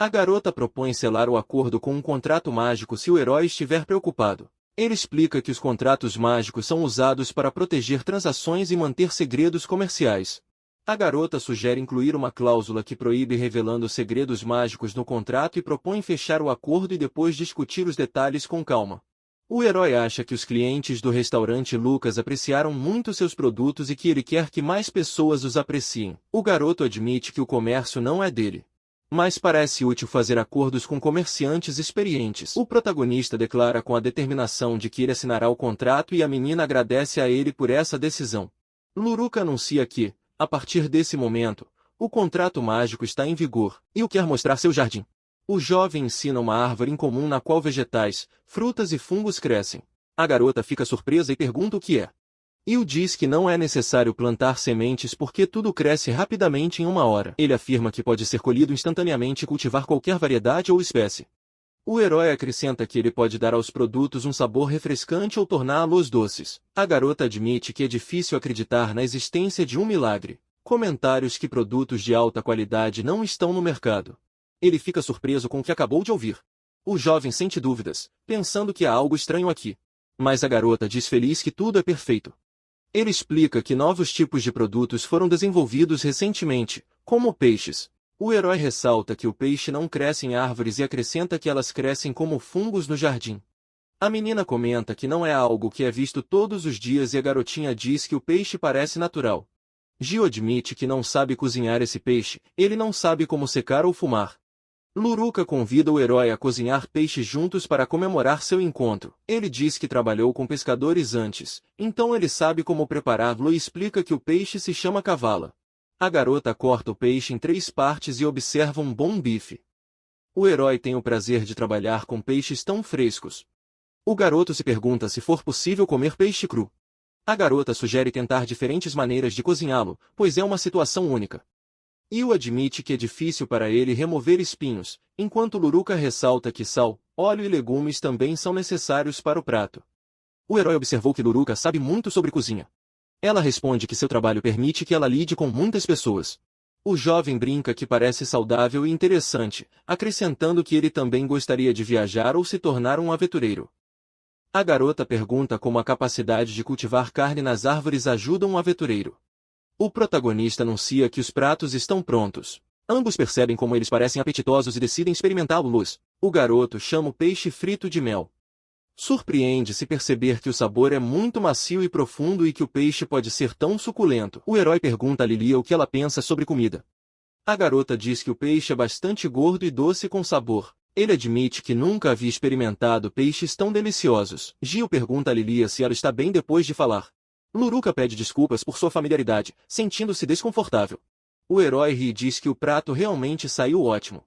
A garota propõe selar o acordo com um contrato mágico se o herói estiver preocupado. Ele explica que os contratos mágicos são usados para proteger transações e manter segredos comerciais. A garota sugere incluir uma cláusula que proíbe revelando segredos mágicos no contrato e propõe fechar o acordo e depois discutir os detalhes com calma. O herói acha que os clientes do restaurante Lucas apreciaram muito seus produtos e que ele quer que mais pessoas os apreciem. O garoto admite que o comércio não é dele, mas parece útil fazer acordos com comerciantes experientes. O protagonista declara com a determinação de que ele assinará o contrato e a menina agradece a ele por essa decisão. Luruca anuncia que, a partir desse momento, o contrato mágico está em vigor, e o quer mostrar seu jardim. O jovem ensina uma árvore incomum na qual vegetais, frutas e fungos crescem. A garota fica surpresa e pergunta o que é. Yu diz que não é necessário plantar sementes porque tudo cresce rapidamente em uma hora. Ele afirma que pode ser colhido instantaneamente e cultivar qualquer variedade ou espécie. O herói acrescenta que ele pode dar aos produtos um sabor refrescante ou torná-los doces. A garota admite que é difícil acreditar na existência de um milagre. Comentários que produtos de alta qualidade não estão no mercado. Ele fica surpreso com o que acabou de ouvir. O jovem sente dúvidas, pensando que há algo estranho aqui. Mas a garota diz feliz que tudo é perfeito. Ele explica que novos tipos de produtos foram desenvolvidos recentemente, como peixes. O herói ressalta que o peixe não cresce em árvores e acrescenta que elas crescem como fungos no jardim. A menina comenta que não é algo que é visto todos os dias e a garotinha diz que o peixe parece natural. Gio admite que não sabe cozinhar esse peixe, ele não sabe como secar ou fumar. Luruca convida o herói a cozinhar peixe juntos para comemorar seu encontro. Ele diz que trabalhou com pescadores antes, então ele sabe como prepará-lo e explica que o peixe se chama cavala. A garota corta o peixe em 3 partes e observa um bom bife. O herói tem o prazer de trabalhar com peixes tão frescos. O garoto se pergunta se for possível comer peixe cru. A garota sugere tentar diferentes maneiras de cozinhá-lo, pois é uma situação única. Yu admite que é difícil para ele remover espinhos, enquanto Luruca ressalta que sal, óleo e legumes também são necessários para o prato. O herói observou que Luruca sabe muito sobre cozinha. Ela responde que seu trabalho permite que ela lide com muitas pessoas. O jovem brinca que parece saudável e interessante, acrescentando que ele também gostaria de viajar ou se tornar um aventureiro. A garota pergunta como a capacidade de cultivar carne nas árvores ajuda um aventureiro. O protagonista anuncia que os pratos estão prontos. Ambos percebem como eles parecem apetitosos e decidem experimentá-los. O garoto chama o peixe frito de mel. Surpreende-se perceber que o sabor é muito macio e profundo e que o peixe pode ser tão suculento. O herói pergunta a Lilia o que ela pensa sobre comida. A garota diz que o peixe é bastante gordo e doce com sabor. Ele admite que nunca havia experimentado peixes tão deliciosos. Gio pergunta a Lilia se ela está bem depois de falar. Luruca pede desculpas por sua familiaridade, sentindo-se desconfortável. O herói ri e diz que o prato realmente saiu ótimo.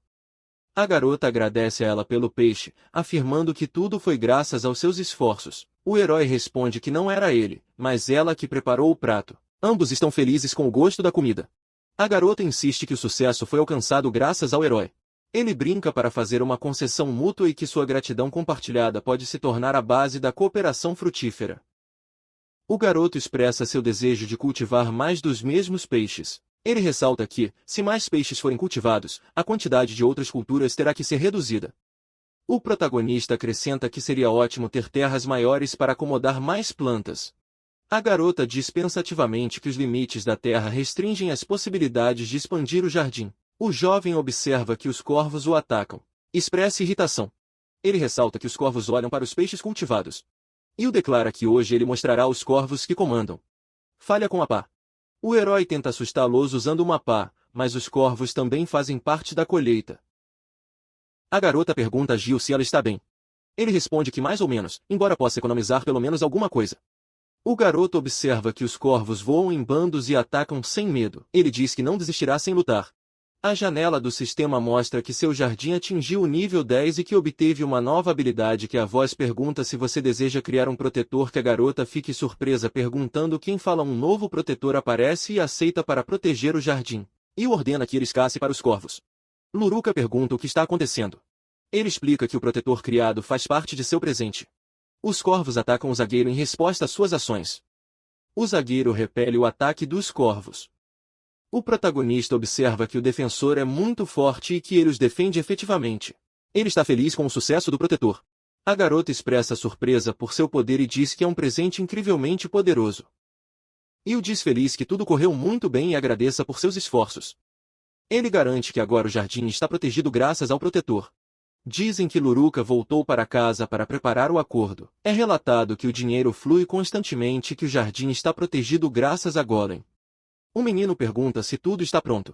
A garota agradece a ela pelo peixe, afirmando que tudo foi graças aos seus esforços. O herói responde que não era ele, mas ela que preparou o prato. Ambos estão felizes com o gosto da comida. A garota insiste que o sucesso foi alcançado graças ao herói. Ele brinca para fazer uma concessão mútua e que sua gratidão compartilhada pode se tornar a base da cooperação frutífera. O garoto expressa seu desejo de cultivar mais dos mesmos peixes. Ele ressalta que, se mais peixes forem cultivados, a quantidade de outras culturas terá que ser reduzida. O protagonista acrescenta que seria ótimo ter terras maiores para acomodar mais plantas. A garota diz pensativamente que os limites da terra restringem as possibilidades de expandir o jardim. O jovem observa que os corvos o atacam. Expressa irritação. Ele ressalta que os corvos olham para os peixes cultivados. E o declara que hoje ele mostrará os corvos que comandam. Falha com a pá. O herói tenta assustá-los usando uma pá, mas os corvos também fazem parte da colheita. A garota pergunta a Gio se ela está bem. Ele responde que mais ou menos, embora possa economizar pelo menos alguma coisa. O garoto observa que os corvos voam em bandos e atacam sem medo. Ele diz que não desistirá sem lutar. A janela do sistema mostra que seu jardim atingiu o nível 10 e que obteve uma nova habilidade que a voz pergunta se você deseja criar um protetor que a garota fique surpresa perguntando quem fala um novo protetor aparece e aceita para proteger o jardim. E ordena que ele escasse para os corvos. Luruca pergunta o que está acontecendo. Ele explica que o protetor criado faz parte de seu presente. Os corvos atacam o zagueiro em resposta às suas ações. O zagueiro repele o ataque dos corvos. O protagonista observa que o defensor é muito forte e que ele os defende efetivamente. Ele está feliz com o sucesso do protetor. A garota expressa surpresa por seu poder e diz que é um presente incrivelmente poderoso. E o diz feliz que tudo correu muito bem e agradeça por seus esforços. Ele garante que agora o jardim está protegido graças ao protetor. Dizem que Luruca voltou para casa para preparar o acordo. É relatado que o dinheiro flui constantemente e que o jardim está protegido graças a Golem. O menino pergunta se tudo está pronto.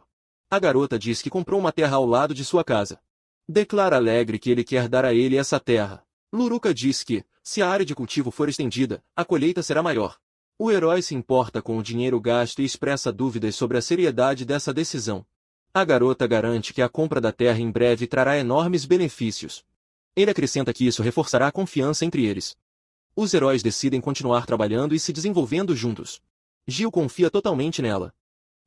A garota diz que comprou uma terra ao lado de sua casa. Declara alegre que ele quer dar a ele essa terra. Luruca diz que, se a área de cultivo for estendida, a colheita será maior. O herói se importa com o dinheiro gasto e expressa dúvidas sobre a seriedade dessa decisão. A garota garante que a compra da terra em breve trará enormes benefícios. Ele acrescenta que isso reforçará a confiança entre eles. Os heróis decidem continuar trabalhando e se desenvolvendo juntos. Gil confia totalmente nela.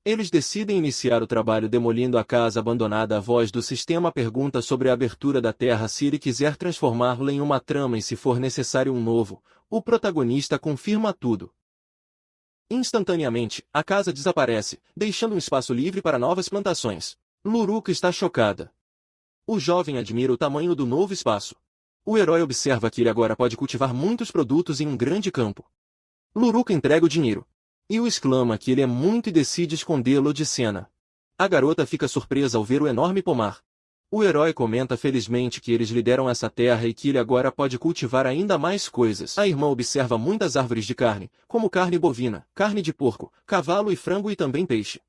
Eles decidem iniciar o trabalho demolindo a casa abandonada. A voz do sistema pergunta sobre a abertura da terra se ele quiser transformá-la em uma trama e se for necessário um novo. O protagonista confirma tudo. Instantaneamente, a casa desaparece, deixando um espaço livre para novas plantações. Luruca está chocada. O jovem admira o tamanho do novo espaço. O herói observa que ele agora pode cultivar muitos produtos em um grande campo. Luruca entrega o dinheiro. E o exclama que ele é muito e decide escondê-lo de cena. A garota fica surpresa ao ver o enorme pomar. O herói comenta felizmente que eles lhe deram essa terra e que ele agora pode cultivar ainda mais coisas. A irmã observa muitas árvores de carne, como carne bovina, carne de porco, cavalo e frango e também peixe.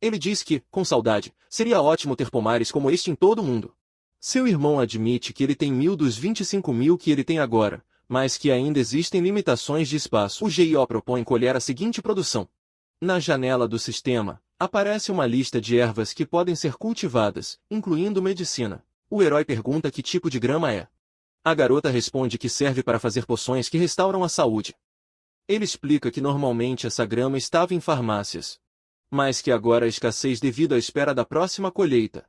Ele diz que, com saudade, seria ótimo ter pomares como este em todo o mundo. Seu irmão admite que ele tem 1000 dos 25.000 que ele tem agora, mas que ainda existem limitações de espaço. O GIO propõe colher a seguinte produção. Na janela do sistema, aparece uma lista de ervas que podem ser cultivadas, incluindo medicina. O herói pergunta que tipo de grama é. A garota responde que serve para fazer poções que restauram a saúde. Ele explica que normalmente essa grama estava em farmácias, mas que agora há escassez devido à espera da próxima colheita.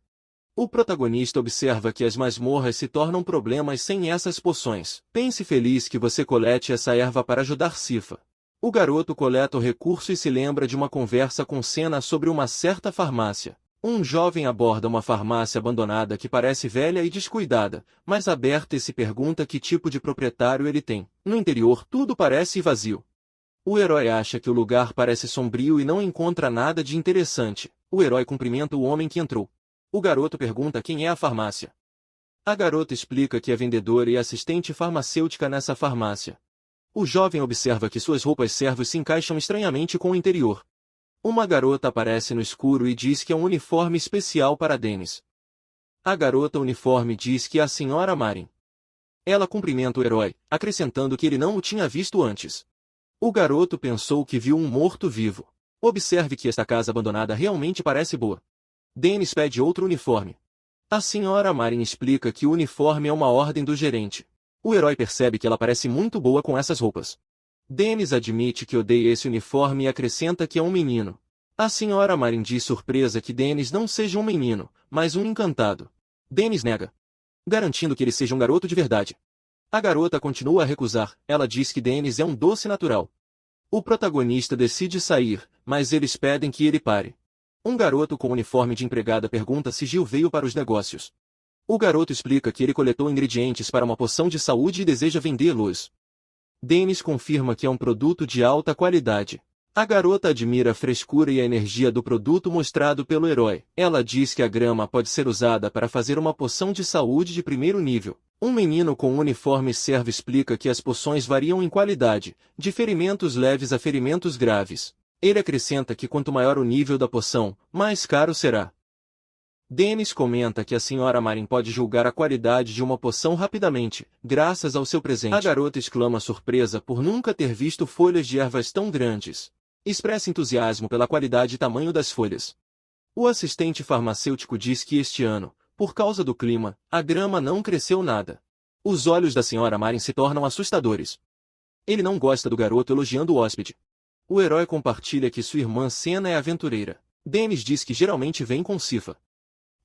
O protagonista observa que as masmorras se tornam problemas sem essas poções. Pense feliz que você colete essa erva para ajudar Sifa. O garoto coleta o recurso e se lembra de uma conversa com Senna sobre uma certa farmácia. Um jovem aborda uma farmácia abandonada que parece velha e descuidada, mas aberta e se pergunta que tipo de proprietário ele tem. No interior tudo parece vazio. O herói acha que o lugar parece sombrio e não encontra nada de interessante. O herói cumprimenta o homem que entrou. O garoto pergunta quem é a farmácia. A garota explica que é vendedora e assistente farmacêutica nessa farmácia. O jovem observa que suas roupas servos se encaixam estranhamente com o interior. Uma garota aparece no escuro e diz que é um uniforme especial para Dennis. A garota uniforme diz que é a Sra. Marin. Ela cumprimenta o herói, acrescentando que ele não o tinha visto antes. O garoto pensou que viu um morto-vivo. Observe que esta casa abandonada realmente parece boa. Dennis pede outro uniforme. A Sra. Marin explica que o uniforme é uma ordem do gerente. O herói percebe que ela parece muito boa com essas roupas. Dennis admite que odeia esse uniforme e acrescenta que é um menino. A Sra. Marin diz surpresa que Dennis não seja um menino, mas um encantado. Dennis nega, garantindo que ele seja um garoto de verdade. A garota continua a recusar, ela diz que Dennis é um doce natural. O protagonista decide sair, mas eles pedem que ele pare. Um garoto com uniforme de empregada pergunta se Gil veio para os negócios. O garoto explica que ele coletou ingredientes para uma poção de saúde e deseja vendê-los. Dennis confirma que é um produto de alta qualidade. A garota admira a frescura e a energia do produto mostrado pelo herói. Ela diz que a grama pode ser usada para fazer uma poção de saúde de primeiro nível. Um menino com um uniforme servo explica que as poções variam em qualidade, de ferimentos leves a ferimentos graves. Ele acrescenta que quanto maior o nível da poção, mais caro será. Dennis comenta que a Sra. Marin pode julgar a qualidade de uma poção rapidamente, graças ao seu presente. A garota exclama surpresa por nunca ter visto folhas de ervas tão grandes. Expressa entusiasmo pela qualidade e tamanho das folhas. O assistente farmacêutico diz que este ano, por causa do clima, a grama não cresceu nada. Os olhos da Sra. Marin se tornam assustadores. Ele não gosta do garoto elogiando o hóspede. O herói compartilha que sua irmã Senna é aventureira. Dennis diz que geralmente vem com Sifa.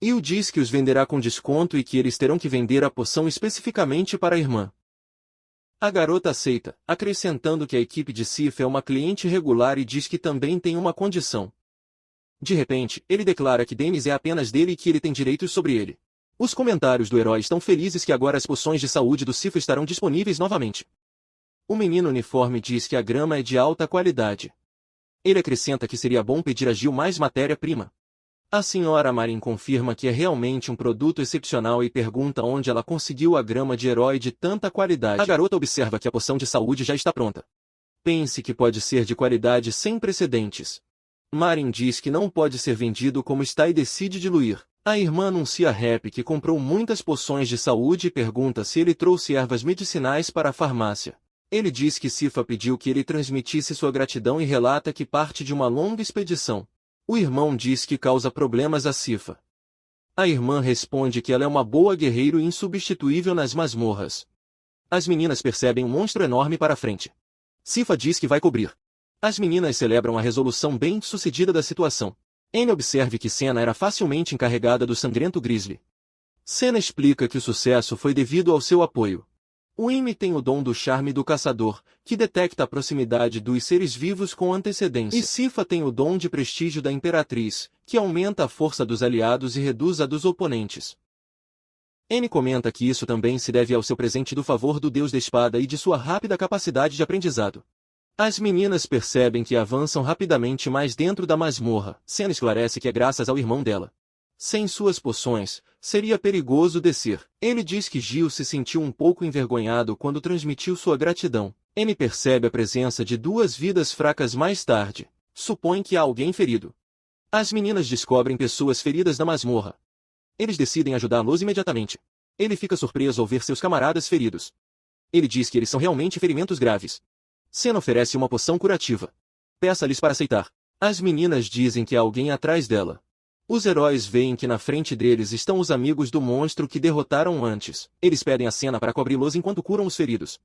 Will diz que os venderá com desconto e que eles terão que vender a poção especificamente para a irmã. A garota aceita, acrescentando que a equipe de Sifa é uma cliente regular e diz que também tem uma condição. De repente, ele declara que Dennis é apenas dele e que ele tem direitos sobre ele. Os comentários do herói estão felizes que agora as poções de saúde do Sifa estarão disponíveis novamente. O menino uniforme diz que a grama é de alta qualidade. Ele acrescenta que seria bom pedir a Jill mais matéria-prima. A senhora Marin confirma que é realmente um produto excepcional e pergunta onde ela conseguiu a grama de herói de tanta qualidade. A garota observa que a poção de saúde já está pronta. Pense que pode ser de qualidade sem precedentes. Marin diz que não pode ser vendido como está e decide diluir. A irmã anuncia a Happy que comprou muitas poções de saúde e pergunta se ele trouxe ervas medicinais para a farmácia. Ele diz que Sifa pediu que ele transmitisse sua gratidão e relata que parte de uma longa expedição. O irmão diz que causa problemas a Sifa. A irmã responde que ela é uma boa guerreira e insubstituível nas masmorras. As meninas percebem um monstro enorme para a frente. Sifa diz que vai cobrir. As meninas celebram a resolução bem-sucedida da situação. Anne observa que Senna era facilmente encarregada do sangrento Grizzly. Senna explica que o sucesso foi devido ao seu apoio. Wimmy tem o dom do charme do caçador, que detecta a proximidade dos seres vivos com antecedência. E Sifa tem o dom de prestígio da Imperatriz, que aumenta a força dos aliados e reduz a dos oponentes. Anne comenta que isso também se deve ao seu presente do favor do Deus da Espada e de sua rápida capacidade de aprendizado. As meninas percebem que avançam rapidamente mais dentro da masmorra. Senna esclarece que é graças ao irmão dela. Sem suas poções, seria perigoso descer. Ele diz que Jill se sentiu um pouco envergonhado quando transmitiu sua gratidão. Anne percebe a presença de duas vidas fracas mais tarde. Supõe que há alguém ferido. As meninas descobrem pessoas feridas na masmorra. Eles decidem ajudá-los imediatamente. Ele fica surpreso ao ver seus camaradas feridos. Ele diz que eles são realmente ferimentos graves. Senna oferece uma poção curativa. Peça-lhes para aceitar. As meninas dizem que há alguém atrás dela. Os heróis veem que na frente deles estão os amigos do monstro que derrotaram antes. Eles pedem a Senna para cobri-los enquanto curam os feridos.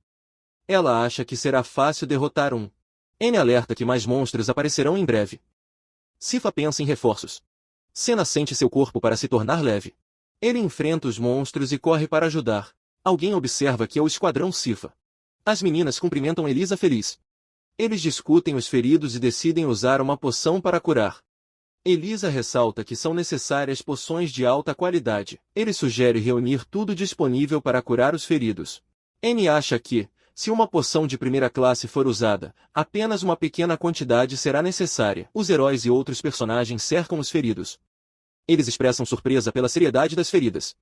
Ela acha que será fácil derrotar um. Anne alerta que mais monstros aparecerão em breve. Sifa pensa em reforços. Senna sente seu corpo para se tornar leve. Ele enfrenta os monstros e corre para ajudar. Alguém observa que é o esquadrão Sifa. As meninas cumprimentam Elisa feliz. Eles discutem os feridos e decidem usar uma poção para curar. Elisa ressalta que são necessárias poções de alta qualidade. Ele sugere reunir tudo disponível para curar os feridos. Anne acha que, se uma poção de primeira classe for usada, apenas uma pequena quantidade será necessária. Os heróis e outros personagens cercam os feridos. Eles expressam surpresa pela seriedade das feridas.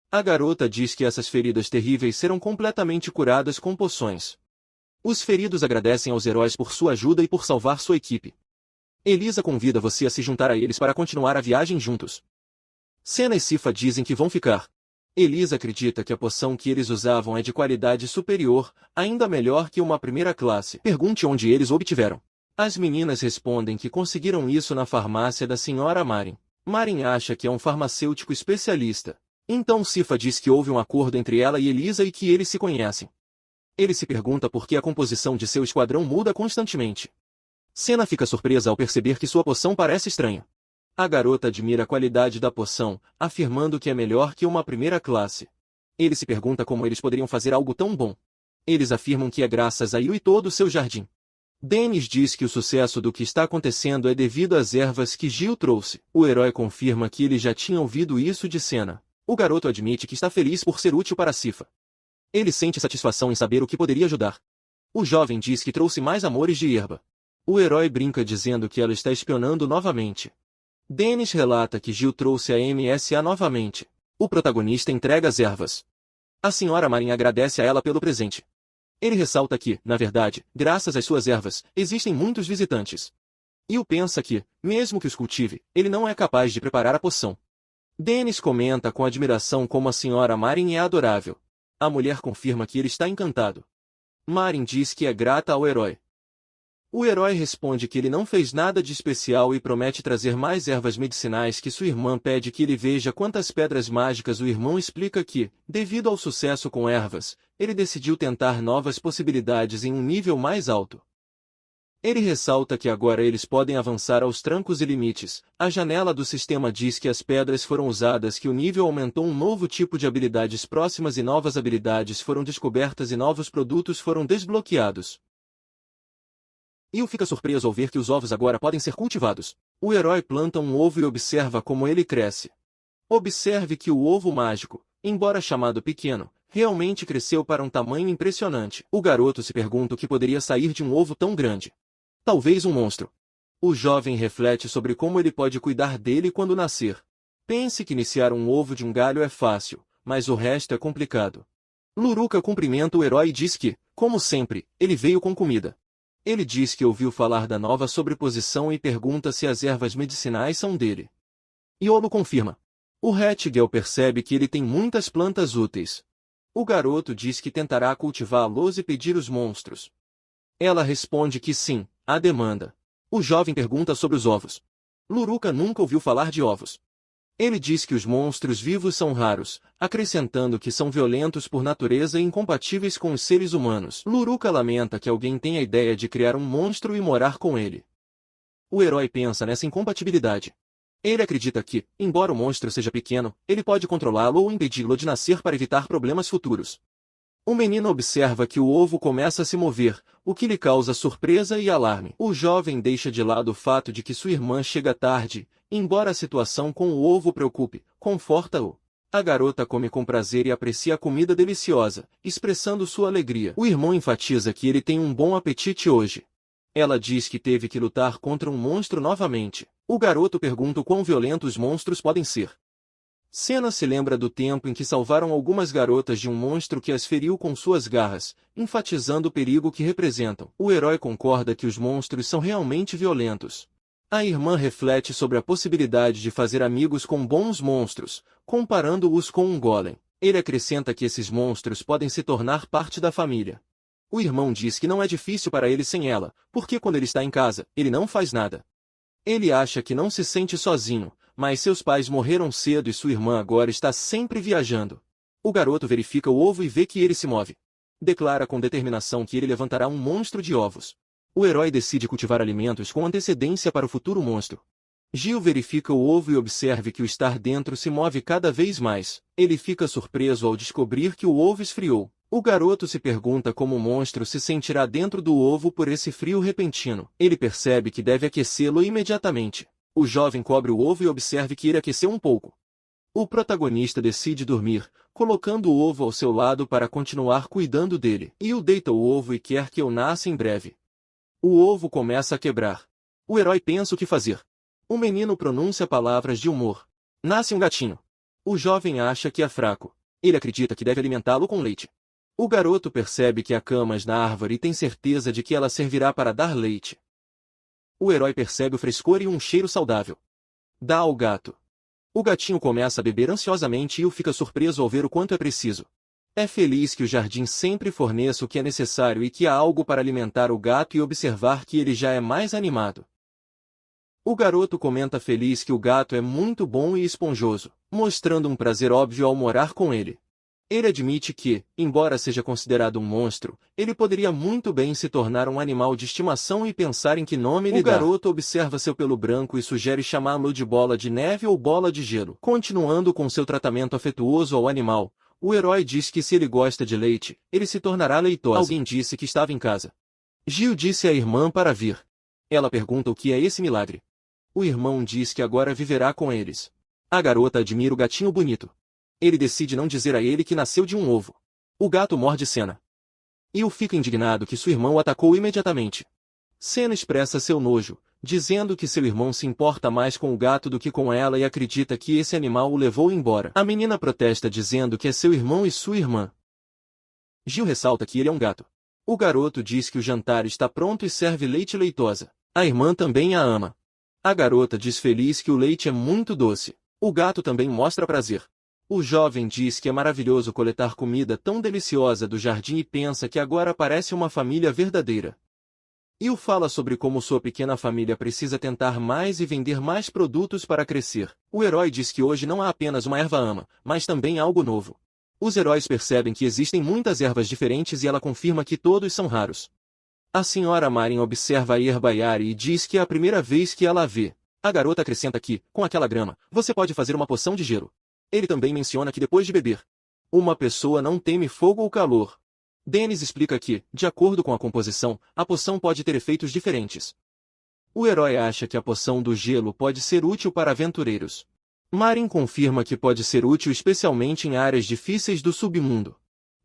A garota diz que essas feridas terríveis serão completamente curadas com poções. Os feridos agradecem aos heróis por sua ajuda e por salvar sua equipe. Elisa convida você a se juntar a eles para continuar a viagem juntos. Senna e Sifa dizem que vão ficar. Elisa acredita que a poção que eles usavam é de qualidade superior, ainda melhor que uma primeira classe. Pergunte onde eles obtiveram. As meninas respondem que conseguiram isso na farmácia da senhora Marin. Marin acha que é um farmacêutico especialista. Então Sifa diz que houve um acordo entre ela e Elisa e que eles se conhecem. Ele se pergunta por que a composição de seu esquadrão muda constantemente. Senna fica surpresa ao perceber que sua poção parece estranha. A garota admira a qualidade da poção, afirmando que é melhor que uma primeira classe. Ele se pergunta como eles poderiam fazer algo tão bom. Eles afirmam que é graças a Yu e todo o seu jardim. Dennis diz que o sucesso do que está acontecendo é devido às ervas que Jill trouxe. O herói confirma que ele já tinha ouvido isso de Senna. O garoto admite que está feliz por ser útil para Sifa. Ele sente satisfação em saber o que poderia ajudar. O jovem diz que trouxe mais amores de erva. O herói brinca dizendo que ela está espionando novamente. Dennis relata que Jill trouxe a MSA novamente. O protagonista entrega as ervas. A senhora Marin agradece a ela pelo presente. Ele ressalta que, na verdade, graças às suas ervas, existem muitos visitantes. E o pensa que, mesmo que os cultive, ele não é capaz de preparar a poção. Dennis comenta com admiração como a senhora Marin é adorável. A mulher confirma que ele está encantado. Marin diz que é grata ao herói. O herói responde que ele não fez nada de especial e promete trazer mais ervas medicinais que sua irmã pede que ele veja quantas pedras mágicas o irmão explica que, devido ao sucesso com ervas, ele decidiu tentar novas possibilidades em um nível mais alto. Ele ressalta que agora eles podem avançar aos trancos e limites. A janela do sistema diz que as pedras foram usadas, que o nível aumentou, um novo tipo de habilidades próximas e novas habilidades foram descobertas e novos produtos foram desbloqueados. Yu fica surpreso ao ver que os ovos agora podem ser cultivados. O herói planta um ovo e observa como ele cresce. Observe que o ovo mágico, embora chamado pequeno, realmente cresceu para um tamanho impressionante. O garoto se pergunta o que poderia sair de um ovo tão grande. Talvez um monstro. O jovem reflete sobre como ele pode cuidar dele quando nascer. Pense que iniciar um ovo de um galho é fácil, mas o resto é complicado. Luruca cumprimenta o herói e diz que, como sempre, ele veio com comida. Ele diz que ouviu falar da nova sobreposição e pergunta se as ervas medicinais são dele. Iolo confirma. O Hatgel percebe que ele tem muitas plantas úteis. O garoto diz que tentará cultivá-los e pedir os monstros. Ela responde que sim, há demanda. O jovem pergunta sobre os ovos. Luruca nunca ouviu falar de ovos. Ele diz que os monstros vivos são raros, acrescentando que são violentos por natureza e incompatíveis com os seres humanos. Luruca lamenta que alguém tenha a ideia de criar um monstro e morar com ele. O herói pensa nessa incompatibilidade. Ele acredita que, embora o monstro seja pequeno, ele pode controlá-lo ou impedi-lo de nascer para evitar problemas futuros. O menino observa que o ovo começa a se mover, o que lhe causa surpresa e alarme. O jovem deixa de lado o fato de que sua irmã chega tarde, embora a situação com o ovo preocupe, conforta-o. A garota come com prazer e aprecia a comida deliciosa, expressando sua alegria. O irmão enfatiza que ele tem um bom apetite hoje. Ela diz que teve que lutar contra um monstro novamente. O garoto pergunta o quão violentos os monstros podem ser. Senna se lembra do tempo em que salvaram algumas garotas de um monstro que as feriu com suas garras, enfatizando o perigo que representam. O herói concorda que os monstros são realmente violentos. A irmã reflete sobre a possibilidade de fazer amigos com bons monstros, comparando-os com um golem. Ele acrescenta que esses monstros podem se tornar parte da família. O irmão diz que não é difícil para ele sem ela, porque quando ele está em casa, ele não faz nada. Ele acha que não se sente sozinho, mas seus pais morreram cedo e sua irmã agora está sempre viajando. O garoto verifica o ovo e vê que ele se move. Declara com determinação que ele levantará um monstro de ovos. O herói decide cultivar alimentos com antecedência para o futuro monstro. Gil verifica o ovo e observa que o estar dentro se move cada vez mais. Ele fica surpreso ao descobrir que o ovo esfriou. O garoto se pergunta como o monstro se sentirá dentro do ovo por esse frio repentino. Ele percebe que deve aquecê-lo imediatamente. O jovem cobre o ovo e observa que ele aqueceu um pouco. O protagonista decide dormir, colocando o ovo ao seu lado para continuar cuidando dele. Io deita o ovo e quer que eu nasça em breve. O ovo começa a quebrar. O herói pensa o que fazer. O menino pronuncia palavras de humor. Nasce um gatinho. O jovem acha que é fraco. Ele acredita que deve alimentá-lo com leite. O garoto percebe que há camas na árvore e tem certeza de que ela servirá para dar leite. O herói percebe o frescor e um cheiro saudável. Dá ao gato. O gatinho começa a beber ansiosamente e fica surpreso ao ver o quanto é preciso. É feliz que o jardim sempre forneça o que é necessário e que há algo para alimentar o gato e observar que ele já é mais animado. O garoto comenta feliz que o gato é muito bom e esponjoso, mostrando um prazer óbvio ao morar com ele. Ele admite que, embora seja considerado um monstro, ele poderia muito bem se tornar um animal de estimação e pensar em que nome lhe dar. O garoto observa seu pelo branco e sugere chamá-lo de bola de neve ou bola de gelo. Continuando com seu tratamento afetuoso ao animal, o herói diz que se ele gosta de leite, ele se tornará leitosa. Alguém disse que estava em casa. Gil disse à irmã para vir. Ela pergunta o que é esse milagre. O irmão diz que agora viverá com eles. A garota admira o gatinho bonito. Ele decide não dizer a ele que nasceu de um ovo. O gato morde Senna. Io fica indignado que seu irmão o atacou imediatamente. Senna expressa seu nojo, dizendo que seu irmão se importa mais com o gato do que com ela e acredita que esse animal o levou embora. A menina protesta dizendo que é seu irmão e sua irmã. Gil ressalta que ele é um gato. O garoto diz que o jantar está pronto e serve leite leitosa. A irmã também a ama. A garota diz feliz que o leite é muito doce. O gato também mostra prazer. O jovem diz que é maravilhoso coletar comida tão deliciosa do jardim e pensa que agora parece uma família verdadeira. Io fala sobre como sua pequena família precisa tentar mais e vender mais produtos para crescer. O herói diz que hoje não há apenas uma erva-ama, mas também algo novo. Os heróis percebem que existem muitas ervas diferentes e ela confirma que todos são raros. A senhora Marin observa a erva Yari e diz que é a primeira vez que ela a vê. A garota acrescenta que, com aquela grama, você pode fazer uma poção de gelo. Ele também menciona que depois de beber, uma pessoa não teme fogo ou calor. Dennis explica que, de acordo com a composição, a poção pode ter efeitos diferentes. O herói acha que a poção do gelo pode ser útil para aventureiros. Marin confirma que pode ser útil especialmente em áreas difíceis do submundo.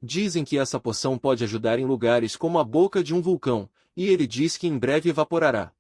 Dizem que essa poção pode ajudar em lugares como a boca de um vulcão, e ele diz que em breve evaporará.